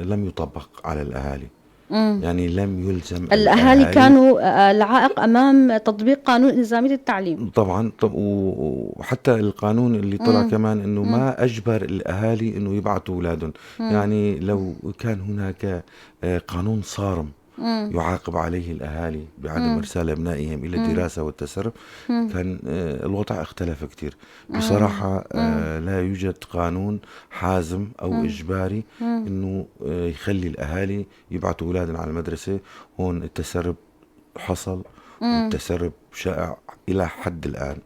لم يطبق على الأهالي. يعني لم يلزم الأهالي كانوا العائق أمام تطبيق قانون إلزامية التعليم. طبعا وحتى القانون اللي طلع كمان إنه ما أجبر الأهالي إنه يبعثوا أولادهم. يعني لو كان هناك قانون صارم يعاقب عليه الأهالي بعدم إرسال أبنائهم إلى الدراسة والتسرب، كان الوضع اختلف كتير. بصراحة لا يوجد قانون حازم أو إجباري إنه يخلي الأهالي يبعثوا أولادهم على المدرسة. هون التسرب حصل، والتسرب شائع إلى حد الآن.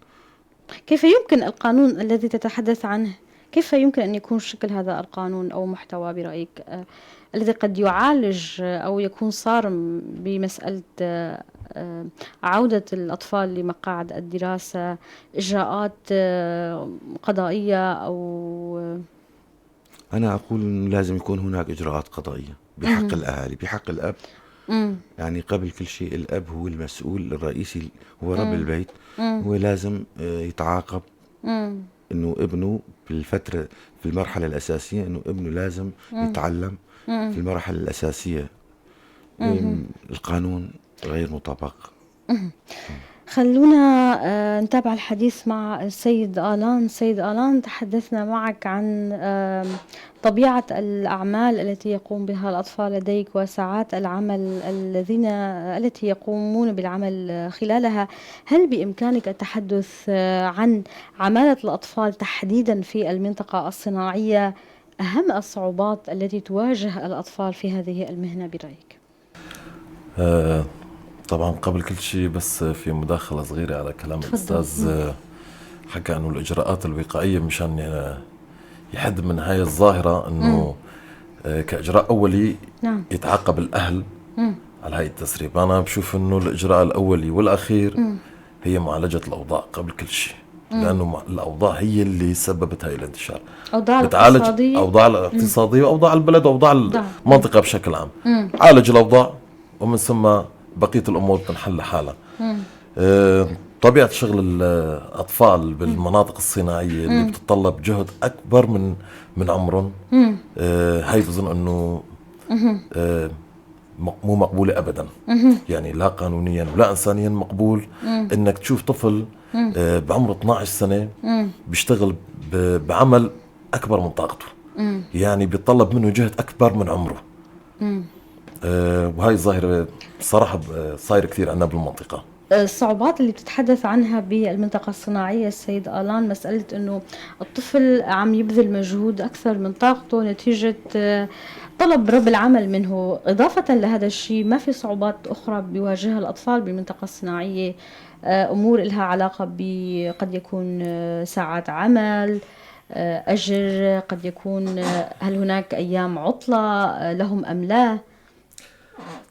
كيف يمكن القانون الذي تتحدث عنه، كيف يمكن أن يكون شكل هذا القانون أو محتوى برأيك، الذي قد يعالج أو يكون صارم بمسألة عودة الأطفال لمقاعد الدراسة، إجراءات قضائية؟ أو أنا أقول لازم يكون هناك إجراءات قضائية بحق الأهالي، بحق الأب. يعني قبل كل شيء الأب هو المسؤول الرئيسي، هو رب البيت، هو لازم يتعاقب إنه ابنه في المرحلة الأساسية، إنه ابنه لازم يتعلم في المراحل الأساسية. القانون غير مطبق. خلونا نتابع الحديث مع السيد آلان. سيد آلان، تحدثنا معك عن طبيعة الأعمال التي يقوم بها الأطفال لديك وساعات العمل التي يقومون بالعمل خلالها. هل بإمكانك التحدث عن عمالة الأطفال تحديدا في المنطقة الصناعية؟ أهم الصعوبات التي تواجه الأطفال في هذه المهنة برأيك؟ طبعا قبل كل شيء بس في مداخلة صغيرة على كلام الأستاذ، حكى أنه الإجراءات الوقائية مشان يحد من هاي الظاهرة، أنه كإجراء أولي يتعاقب الأهل على هاي التسريب. أنا بشوف أنه الإجراء الأولي والأخير هي معالجة الأوضاع قبل كل شيء، لأنه الأوضاع هي اللي سببت هاي الانتشار. بتعالج أوضاع الاقتصادية وأوضاع البلد وأوضاع المنطقة بشكل عام. عالج الأوضاع ومن ثم بقية الأمور تنحل حالها. طبيعة شغل الأطفال بالمناطق الصناعية اللي بتتطلب جهد أكبر من عمرهم، هاي بظن أنه مو مقبولة أبدا. يعني لا قانونيا ولا إنسانيا مقبول أنك تشوف طفل بعمره 12 سنة بيشتغل بعمل أكبر من طاقته، يعني بيتطلب منه جهد أكبر من عمره. وهاي الظاهرة صراحة صاير كثير عندنا بالمنطقة. الصعوبات اللي بتتحدث عنها بالمنطقة الصناعية السيد آلان، مسألة أنه الطفل عم يبذل مجهود أكثر من طاقته نتيجة طلب رب العمل منه. إضافة لهذا الشيء، ما في صعوبات أخرى بيواجهها الأطفال بالمنطقة الصناعية؟ أمور لها علاقة قد يكون ساعات عمل، أجر، قد يكون هل هناك أيام عطلة لهم أم لا؟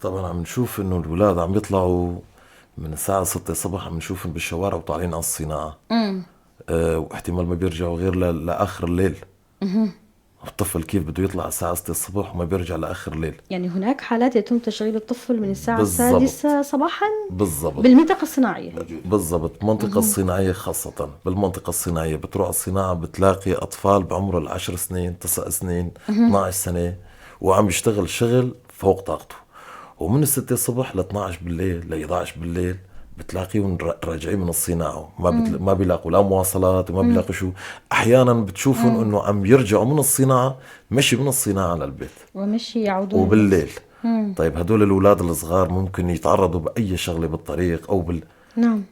طبعا عم نشوف انه الولاد عم يطلعوا من الساعة 6 الصبح، عم نشوفهم بالشوارع وطالعين على الصناعة. واحتمال ما بيرجعوا غير لآخر الليل. الطفل كيف بده يطلع الساعة 6 الصبح وما بيرجع لآخر الليل. يعني هناك حالات يتم تشغيل الطفل من الساعة بالضبط. السادسة صباحا بالضبط بالمنطقة الصناعية. بالضبط. المنطقة الصناعية خاصة، بالمنطقة الصناعية بتروح الصناعة بتلاقي أطفال بعمر 10 سنين 9 سنين 12 سنة وعم يشتغل شغل فوق طاقته، ومن 6 الصبح ل 12 بالليل ل 11 بالليل بتلاقيهم راجعين من الصناعة، ما بيلاقوا لا مواصلات وما بيلاقوا شو. أحيانا بتشوفهم إنه عم يرجعوا من الصناعة مشي من الصناعة للبيت ومشي يعودون وبالليل. طيب هدول الأولاد الصغار ممكن يتعرضوا بأي شغلة بالطريق أو نعم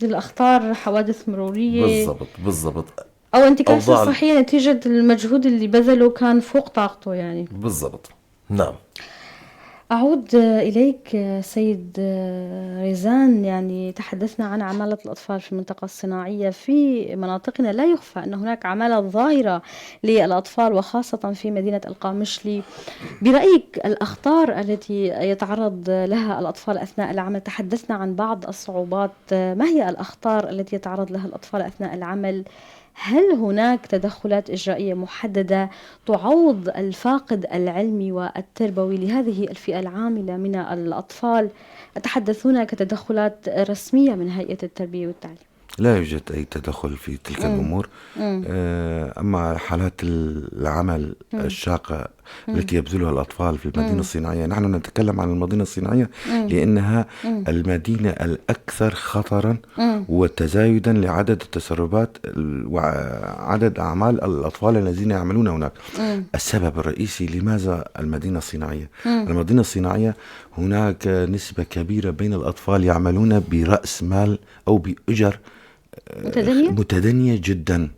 للأخطار، حوادث مرورية. بالضبط أو انتكاسة صحية نتيجة المجهود اللي بذله كان فوق طاقته يعني. بالضبط. نعم. أعود إليك سيد ريزان، يعني تحدثنا عن عمالة الأطفال في المنطقة الصناعية في مناطقنا. لا يخفى أن هناك عمالة ظاهرة للأطفال وخاصة في مدينة القامشلي. برأيك الأخطار التي يتعرض لها الأطفال أثناء العمل، تحدثنا عن بعض الصعوبات، ما هي الأخطار التي يتعرض لها الأطفال أثناء العمل؟ هل هناك تدخلات إجرائية محددة تعوض الفاقد العلمي والتربوي لهذه الفئة العاملة من الأطفال؟ أتحدث هنا كتدخلات رسمية من هيئة التربية والتعليم. لا يوجد أي تدخل في تلك الأمور. أما حالات العمل الشاقة التي يبذلها الأطفال في المدينة الصناعية، نحن نتكلم عن المدينة الصناعية لأنها المدينة الأكثر خطرا وتزايدا لعدد التسربات وعدد أعمال الأطفال الذين يعملون هناك. السبب الرئيسي لماذا المدينة الصناعية؟ المدينة الصناعية هناك نسبة كبيرة بين الأطفال يعملون برأس مال أو بأجر متدنية جدا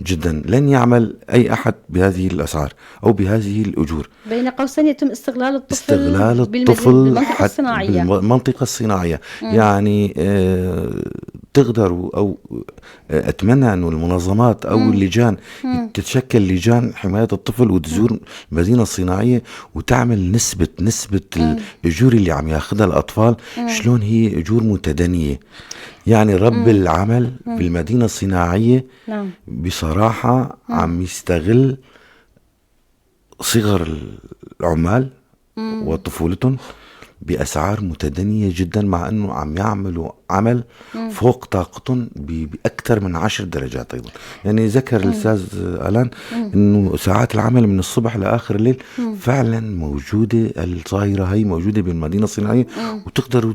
جدا. لن يعمل أي أحد بهذه الأسعار أو بهذه الأجور. بين قوسين يتم استغلال الطفل بالمنطقة الصناعية. بالمنطقة الصناعية. يعني تقدروا أو أتمنى أن المنظمات أو اللجان تتشكل لجان حماية الطفل وتزور المدينة الصناعية وتعمل نسبة الأجور اللي عم ياخذها الأطفال شلون هي أجور متدنية. يعني رب العمل في المدينة الصناعية بصراحة عم يستغل صغر العمال وطفولتهم بأسعار متدنية جدا، مع أنه عم يعملوا عمل فوق طاقتهم بأكثر من 10 درجات. أيضا يعني ذكر الأستاذ ألان أنه ساعات العمل من الصبح لآخر الليل فعلا موجودة. الظاهرة هي موجودة بالمدينة الصناعية وتقدروا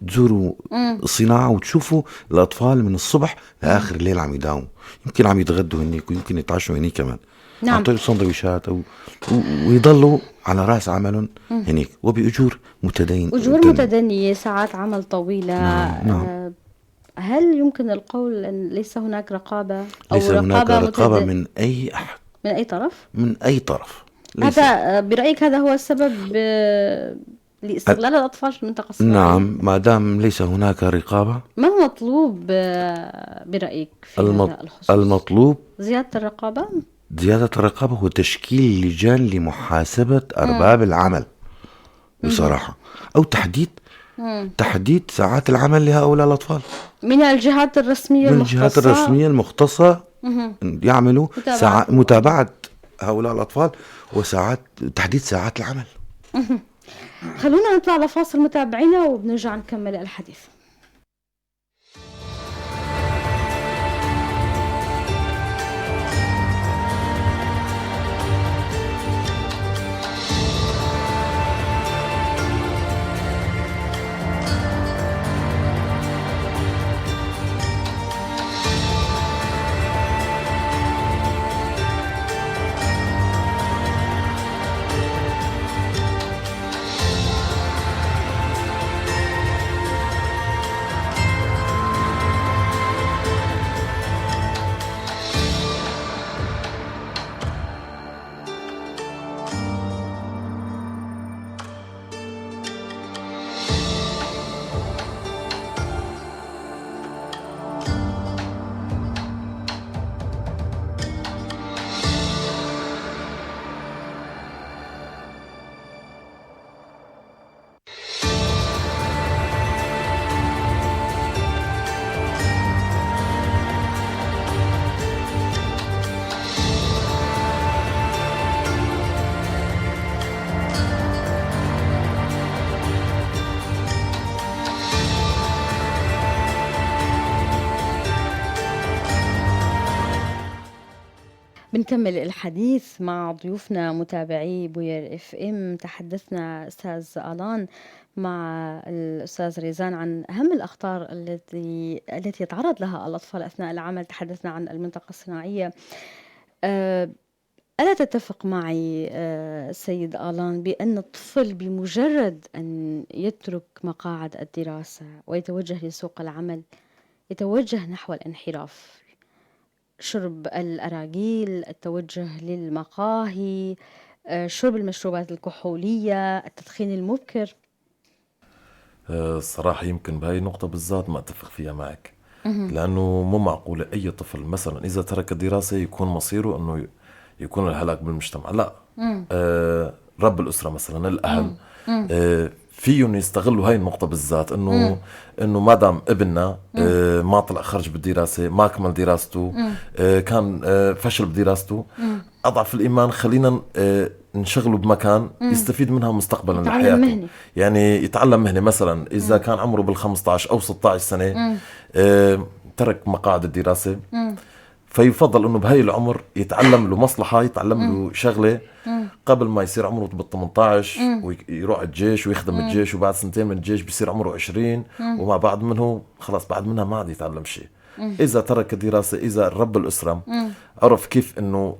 تزوروا الصناعة وتشوفوا الأطفال من الصبح لآخر الليل عم يداوموا، يمكن عم يتغدوا هنيك ويمكن يتعشوا هنيك كمان. نعم. يعطوا سندويشات ويضلوا على رأس عملهم هنيك وبأجور أجور متدنية، ساعات عمل طويلة. نعم. هل يمكن القول أن ليس هناك رقابة أو ليس هناك رقابة من أي أحد، من أي طرف؟ من أي طرف. هذا برأيك هذا هو السبب لاستغلال الأطفال في المنطقة الصناعية؟ نعم. ما دام ليس هناك رقابة، ما المطلوب برأيك في هذا الخصوص؟ المطلوب زيادة الرقابة. زيادة الرقابة هو تشكيل لجان لمحاسبة أرباب العمل بصراحة، أو تحديد ساعات العمل لهؤلاء الأطفال من الجهات الرسمية من الجهات الرسمية المختصة يعملوا متابعة هؤلاء الأطفال وساعات تحديد ساعات العمل. خلونا نطلع لفاصل متابعينا وبنرجع نكمل الحديث. بنكمل الحديث مع ضيوفنا متابعي بوير اف ام. تحدثنا استاذ آلان مع الأستاذ ريزان عن أهم الأخطار التي يتعرض لها الأطفال أثناء العمل. تحدثنا عن المنطقة الصناعية. ألا تتفق معي سيد آلان بأن الطفل بمجرد أن يترك مقاعد الدراسة ويتوجه لسوق العمل يتوجه نحو الانحراف؟ شرب الأراجيل، التوجه للمقاهي، شرب المشروبات الكحولية، التدخين المبكر. الصراحة يمكن بهاي النقطة بالذات ما أتفق فيها معك، لأنه مو معقولة أي طفل مثلا إذا ترك الدراسة يكون مصيره أنه يكون الهلاك بالمجتمع. لا، رب الأسرة مثلا الأهل فيهم يستغلوا هاي النقطة بالذات، إنه ما دام ابننا ما طلع خرج بالدراسة، ما كمل دراسته، كان فشل بدراسته، أضعف الإيمان خلينا نشغله بمكان يستفيد منها مستقبلا لحياته. يعني يتعلم مهنة مثلا إذا كان عمره بال15 أو 16 سنة ترك مقاعد الدراسة، فيفضل انه بهاي العمر يتعلم له مصلحة، يتعلم له شغلة قبل ما يصير عمره بال18 ويروح الجيش ويخدم الجيش، وبعد سنتين من الجيش بيصير عمره 20 وما بعد منه خلاص بعد منها ما عاد يتعلم شيء. إذا ترك الدراسة، إذا رب الأسرة عرف كيف إنه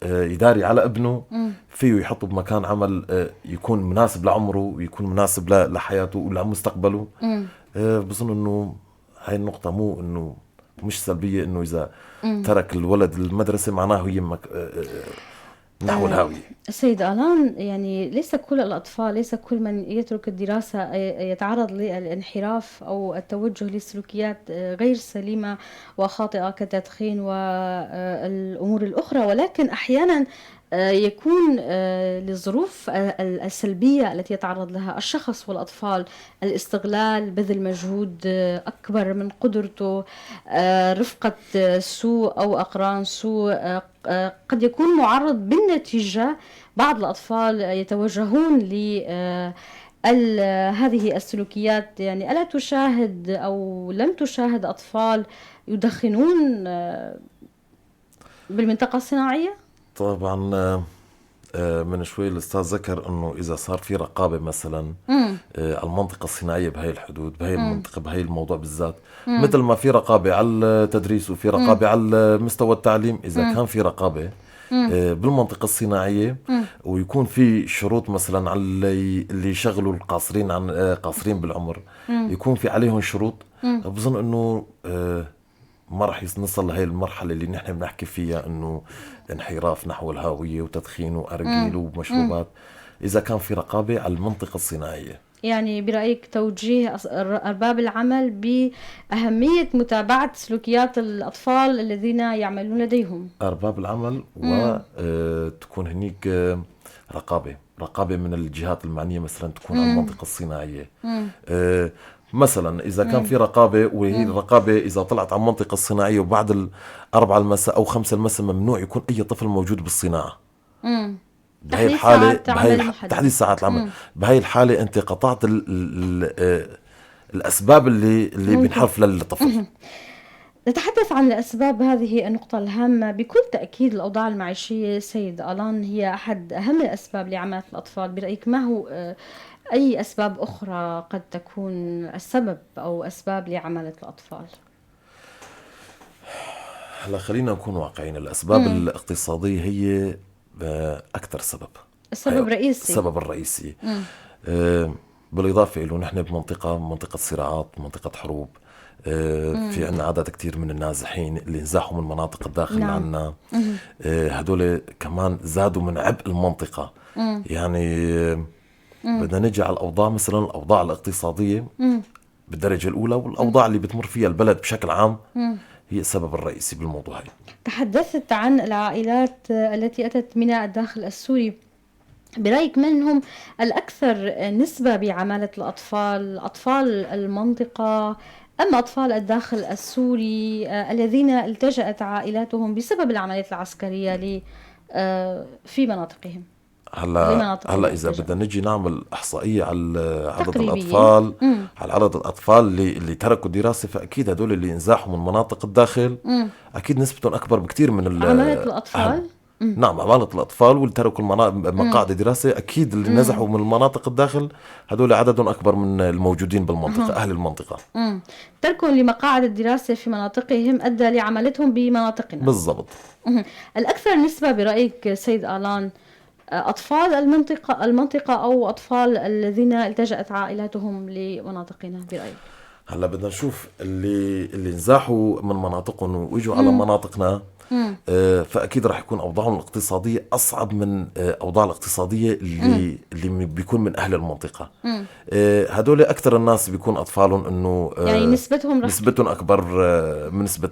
يداري على ابنه، فيه يحطه بمكان عمل يكون مناسب لعمره ويكون مناسب لحياته ولمستقبله. بظن إنه هاي النقطة مو إنه مش سلبية، إنه إذا ترك الولد المدرسة معناه يمك نحو الهاوية. سيد آلان، يعني ليس كل الأطفال، ليس كل من يترك الدراسة يتعرض للانحراف أو التوجه لسلوكيات غير سليمة وخاطئة كالتدخين والأمور الأخرى، ولكن أحيانا يكون للظروف السلبية التي يتعرض لها الشخص والأطفال الاستغلال، بذل مجهود أكبر من قدرته، رفقة سوء أو أقران سوء. قد يكون معرض بالنتيجة بعض الأطفال يتوجهون هذه السلوكيات. يعني ألا تشاهد أو لم تشاهد أطفال يدخنون بالمنطقة الصناعية؟ طبعا من شوي الأستاذ ذكر أنه إذا صار في رقابة مثلا المنطقة الصناعية بهاي الحدود، بهاي المنطقة، بهاي الموضوع بالذات، مثل ما في رقابة على التدريس وفي رقابة على مستوى التعليم، إذا كان في رقابة بالمنطقة الصناعية ويكون في شروط مثلا على اللي يشغلوا القاصرين عن قاصرين بالعمر، يكون في عليهم شروط، بظن أنه ما رح نصل لهي المرحلة اللي نحن بنحكي فيها إنه انحراف نحو الهاوية وتدخين وأرجيل ومشروبات، إذا كان في رقابة على المنطقة الصناعية. يعني برأيك توجيه أرباب العمل بأهمية متابعة سلوكيات الأطفال الذين يعملون لديهم؟ أرباب العمل وتكون هنيك رقابة من الجهات المعنية، مثلا تكون على المنطقة الصناعية. مثلا إذا كان في رقابة، وهي الرقابة إذا طلعت على المنطقة الصناعية وبعد 4 المساء أو 5 المساء ممنوع يكون أي طفل موجود بالصناعة. بهاي الحالة تحديد ساعات العمل. بهاي الحالة أنت قطعت الأسباب اللي بينحرف للطفل. نتحدث عن الأسباب، هذه النقطة الهامة. بكل تأكيد الأوضاع المعيشية سيد آلان هي أحد أهم الأسباب لعمالة الأطفال. برأيك ما هو أي أسباب أخرى قد تكون السبب أو أسباب لعمالة الأطفال؟ هلا خلينا نكون واقعيين، الأسباب الاقتصادية هي أكثر سبب، السبب الرئيسي، السبب الرئيسي. بالإضافة إلى نحن بمنطقة صراعات، منطقة حروب، في عنا عدد كتير من النازحين اللي نزاحوا من مناطق الداخل عنا. هدول كمان زادوا من عبء المنطقة. يعني بدنا نجي على الأوضاع، مثلا الأوضاع الاقتصادية بالدرجة الأولى والأوضاع اللي بتمر فيها البلد بشكل عام هي السبب الرئيسي بالموضوع. هاي تحدثت عن العائلات التي أتت من الداخل السوري. برأيك من هم الأكثر نسبة بعمالة الأطفال؟ أطفال المنطقة أم أطفال الداخل السوري الذين التجأت عائلاتهم بسبب العمليات العسكرية في مناطقهم؟ هلا اذا بدنا نجي نعمل احصائيه على عدد الاطفال على عدد الاطفال اللي تركوا الدراسه، فاكيد هدول اللي انزاحوا من مناطق الداخل اكيد نسبتهم اكبر بكثير من عمالة الاطفال. نعم، عمالة الأطفال واللي تركوا مقاعد الدراسة أكيد اللي نزحوا من المناطق الداخل هدول عددهم أكبر من الموجودين بالمنطقة. أهل المنطقة تركوا لمقاعد الدراسة في مناطقهم أدى لعملتهم بمناطقنا. بالضبط. الأكثر نسبة برأيك سيد آلان أطفال المنطقة أو أطفال الذين التجأت عائلاتهم لمناطقنا برأيك؟ هلا بدنا نشوف اللي نزاحوا من مناطقهم ويجوا على مناطقنا، فأكيد راح يكون أوضاعهم الاقتصادية أصعب من أوضاع الاقتصادية اللي بيكون من أهل المنطقة. هدول أكثر الناس بيكون أطفالهم إنه يعني نسبتهم أكبر من نسبة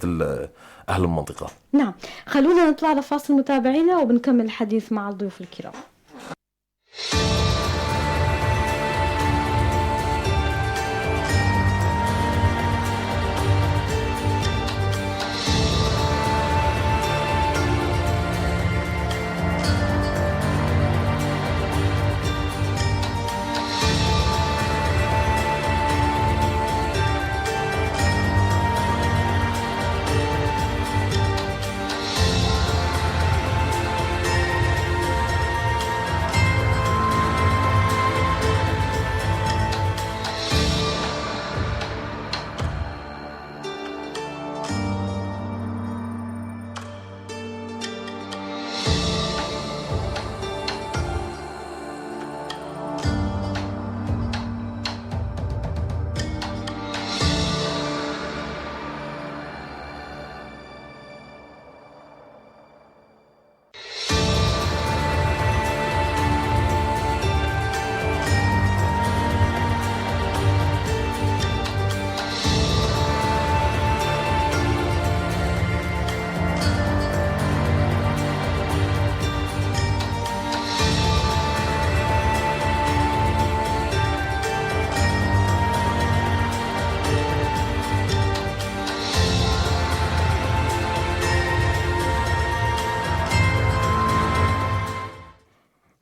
أهل المنطقة. نعم، خلونا نطلع لفاصل متابعينا وبنكمل الحديث مع الضيوف الكرام.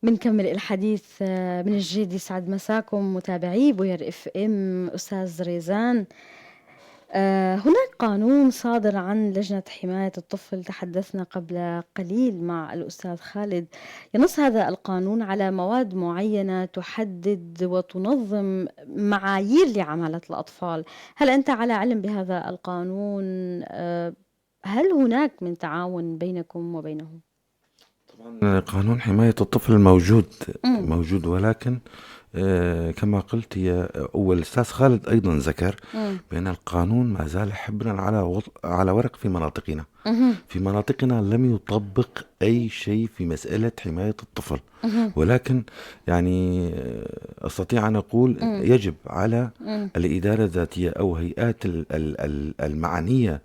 بنكمل الحديث من الجديد. يسعد مساكم متابعي بوير اف ام. استاذ ريزان، هناك قانون صادر عن لجنة حماية الطفل، تحدثنا قبل قليل مع الأستاذ خالد، ينص هذا القانون على مواد معينة تحدد وتنظم معايير لعمالة الأطفال. هل أنت على علم بهذا القانون؟ هل هناك من تعاون بينكم وبينهم؟ طبعا قانون حماية الطفل موجود، ولكن كما قلت هي أول الأستاذ خالد أيضا ذكر بأن القانون ما زال حبرا على ورق في مناطقنا. في مناطقنا لم يطبق أي شيء في مسألة حماية الطفل، ولكن يعني أستطيع أن أقول يجب على الإدارة الذاتية أو هيئات المعنية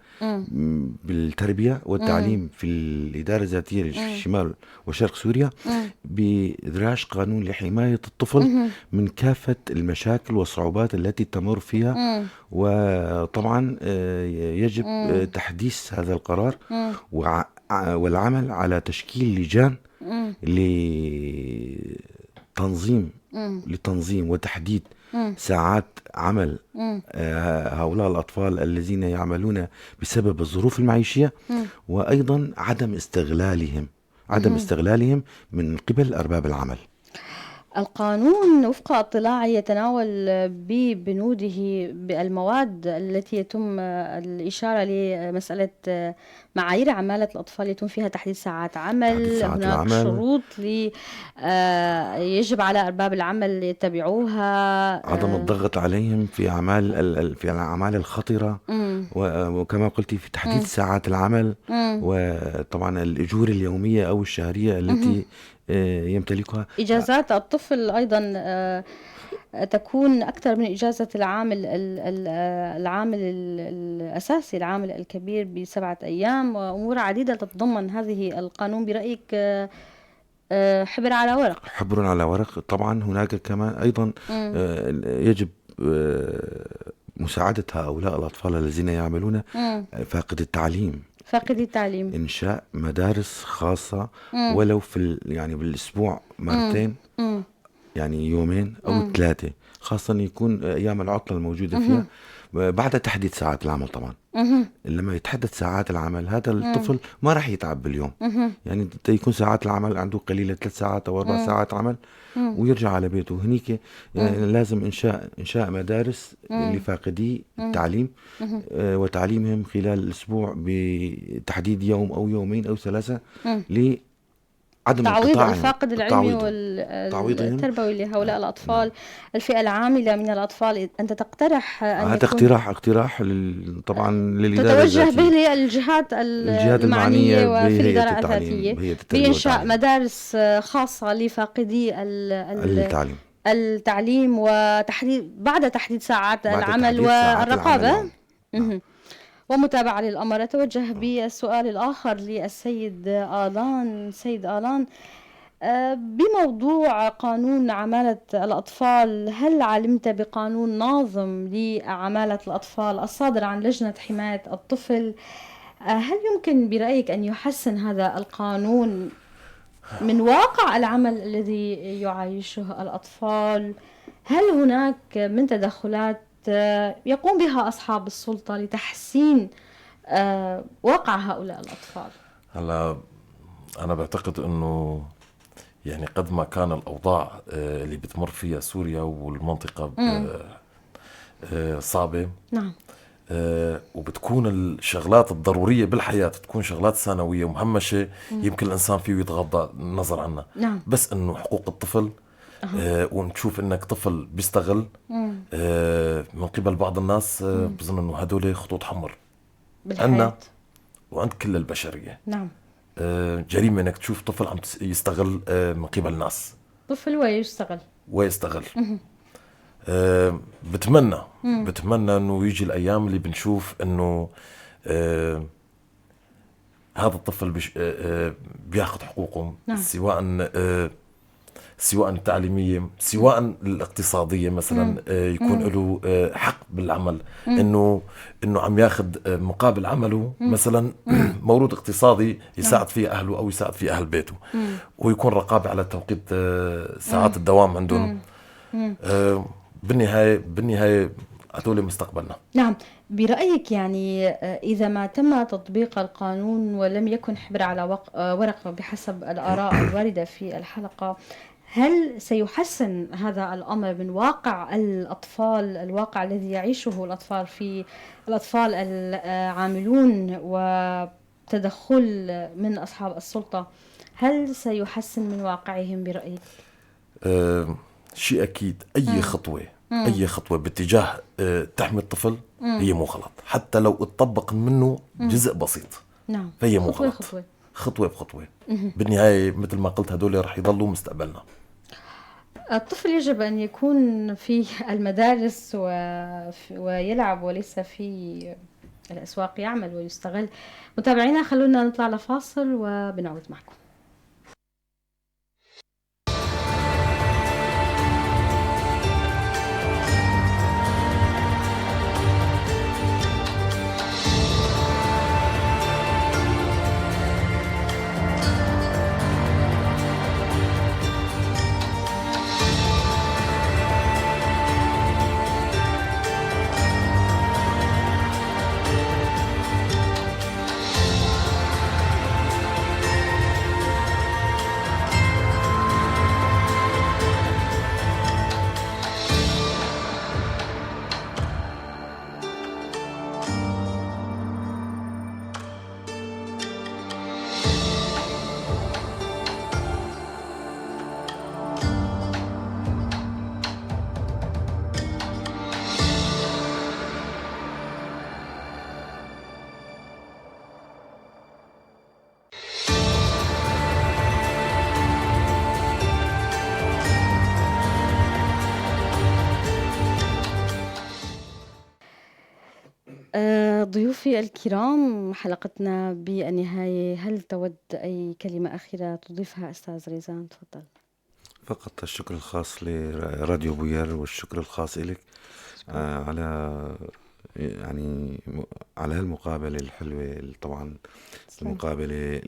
بالتربية والتعليم في الإدارة الذاتية للشمال وشرق سوريا بإدراج قانون لحماية الطفل من كافة المشاكل والصعوبات التي تمر فيها. وطبعا يجب تحديث هذا القرار والعمل على تشكيل لجان لتنظيم وتحديد ساعات عمل هؤلاء الأطفال الذين يعملون بسبب الظروف المعيشية، وأيضا عدم استغلالهم من قبل أرباب العمل. القانون وفق اطلاعي يتناول ببنوده بالمواد التي يتم الإشارة لمسألة معايير عمالة الأطفال يتم فيها تحديد ساعات عمل. هناك شروط يجب على أرباب العمل يتبعوها، عدم الضغط عليهم في الأعمال الخطرة، وكما قلت في تحديد ساعات العمل، وطبعا الأجور اليومية أو الشهرية التي يمتلكها. إجازات الطفل أيضا تكون أكثر من إجازة العامل الأساسي، العامل الكبير، ب7 أيام، وأمور عديدة تتضمن هذه القانون. برأيك حبر على ورق؟ طبعا هناك كمان أيضا يجب مساعدة هؤلاء الأطفال الذين يعملون فاقد التعليم فاقدي التعليم. إنشاء مدارس خاصة ولو في يعني بالأسبوع مرتين، يعني يومين أو 3، خاصة يكون أيام العطلة الموجودة فيها بعد تحديد ساعات العمل. طبعا لما يتحدد ساعات العمل هذا الطفل ما راح يتعب باليوم. يعني يكون ساعات العمل عنده قليلة 3 ساعات أو 4 ساعات عمل ويرجع على بيته. هنيك يعني لازم إنشاء مدارس لفاقدي التعليم وتعليمهم خلال الأسبوع بتحديد يوم أو يومين أو 3 عدم تعويض الفاقد العلمي والتربوي لهؤلاء الأطفال. الفئة العاملة من الأطفال، أنت تقترح أن هذا اقتراح طبعا للإدارة تتوجه به للجهات المعنية وفي الإدارة الذاتية بإنشاء مدارس خاصة لفاقدي التعليم وتحديد بعد تحديد ساعات العمل والرقابة ومتابعة للأمر. أتوجه بالسؤال الآخر للسيد آلان. سيد آلان، بموضوع قانون عمالة الأطفال، هل علمت بقانون ناظم لعمالة الأطفال الصادر عن لجنة حماية الطفل؟ هل يمكن برأيك أن يحسن هذا القانون من واقع العمل الذي يعيشه الأطفال؟ هل هناك من تدخلات يقوم بها أصحاب السلطة لتحسين واقع هؤلاء الأطفال؟ هلا أنا بعتقد أنه يعني قد ما كان الأوضاع اللي بتمر فيها سوريا والمنطقة صعبة، نعم، وبتكون الشغلات الضرورية بالحياة تكون شغلات ثانوية ومهمشة، يمكن الإنسان فيه يتغضى النظر عنها. نعم. بس أنه حقوق الطفل ونشوف انك طفل بيستغل من قبل بعض الناس، بظن انه هدول خطوط حمر عندنا وعند كل البشرية. نعم. جريمة انك تشوف طفل عم يستغل من قبل ناس، طفل ويستغل. بتمنى انه يجي الايام اللي بنشوف انه هذا الطفل بياخذ حقوقه. نعم. سواء التعليمية سواء الاقتصادية مثلا، يكون له حق بالعمل، انه عم ياخد مقابل عمله مثلا مورود اقتصادي يساعد فيه اهله او يساعد فيه اهل بيته، ويكون رقابة على توقيت ساعات الدوام عندهم. بالنهاية هذول مستقبلنا. نعم. برأيك يعني إذا ما تم تطبيق القانون ولم يكن حبر على ورقة بحسب الآراء الواردة في الحلقة، هل سيحسن هذا الأمر من واقع الأطفال، الواقع الذي يعيشه الأطفال العاملون وتدخل من أصحاب السلطة؟ هل سيحسن من واقعهم برأيك؟ شيء أكيد. أي خطوة باتجاه تحمي الطفل هي مو غلط، حتى لو اتطبق منه جزء بسيط. نعم. فهي مو غلط. خطوة بخطوة. بالنهاية مثل ما قلت هدول رح يضلوا مستقبلنا. الطفل يجب أن يكون في المدارس ويلعب وليس في الأسواق يعمل ويستغل. متابعينا خلونا نطلع لفاصل وبنعود معكم. ضيوفي الكرام، حلقتنا بالنهاية، هل تود أي كلمة أخيرة تضيفها أستاذ ريزان؟ تفضل. فقط الشكر الخاص لراديو بوير والشكر الخاص لك على يعني على هالمقابلة الحلوة طبعا، المقابلة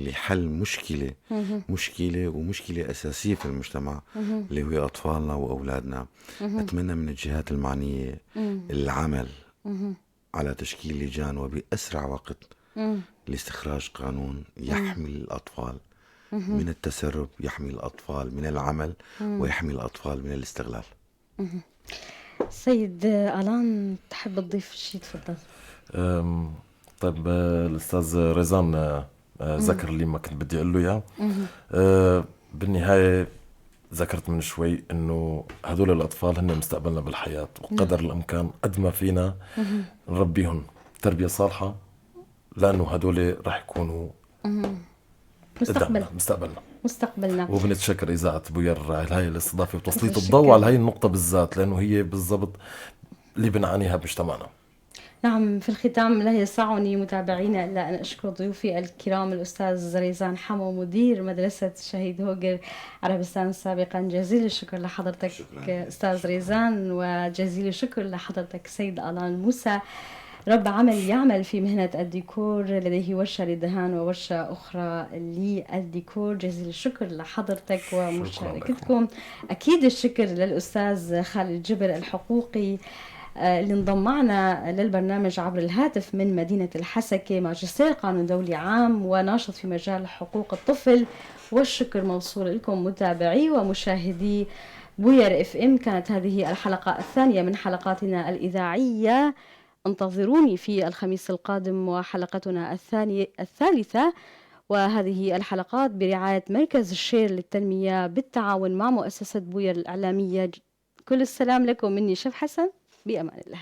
لحل مشكلة ومشكلة أساسية في المجتمع اللي هو أطفالنا وأولادنا. أتمنى من الجهات المعنية العمل على تشكيل لجان وبأسرع وقت لاستخراج قانون يحمي الأطفال من التسرب، يحمي الأطفال من العمل، ويحمي الأطفال من الاستغلال. سيد آلان، تحب تضيف شيء؟ تفضل. طيب الأستاذ ريزان ذكر اللي ما كنت بدي أقول له إياه. بالنهاية ذكرت من شوي إنه هدول الأطفال هن مستقبلنا بالحياة، وقدر الإمكان قد ما فينا نربيهم تربية صالحة، لأنه هدول راح يكونوا مستقبلنا. وبنتشكر إذاعة بوير على هاي الاستضافة وتسليط الضوء على هاي النقطة بالذات، لأنه هي بالضبط اللي بنعانيها بمجتمعنا. نعم، في الختام لا يسعني متابعينا إلا أن أشكر ضيوفي الكرام الأستاذ ريزان حمو مدير مدرسة شهيد هوجر عربستان سابقا. جزيل الشكر لحضرتك أستاذ ريزان، وجزيل الشكر لحضرتك سيد آلان موسى، رب عمل يعمل في مهنة الديكور، لديه ورشة للدهان وورشة أخرى للديكور. جزيل الشكر لحضرتك ومشاركتكم. أكيد الشكر للأستاذ خالد جبر الحقوقي اللي انضم معنا للبرنامج عبر الهاتف من مدينة الحسكة، ماجستير قانون دولي عام وناشط في مجال حقوق الطفل. والشكر موصول لكم متابعي ومشاهدي بوير FM. كانت هذه الحلقة الثانية من حلقاتنا الإذاعية. انتظروني في الخميس القادم وحلقتنا الثالثة، وهذه الحلقات برعاية مركز الشير للتنمية بالتعاون مع مؤسسة بوير الإعلامية. كل السلام لكم مني شف حسن، بأمان الله.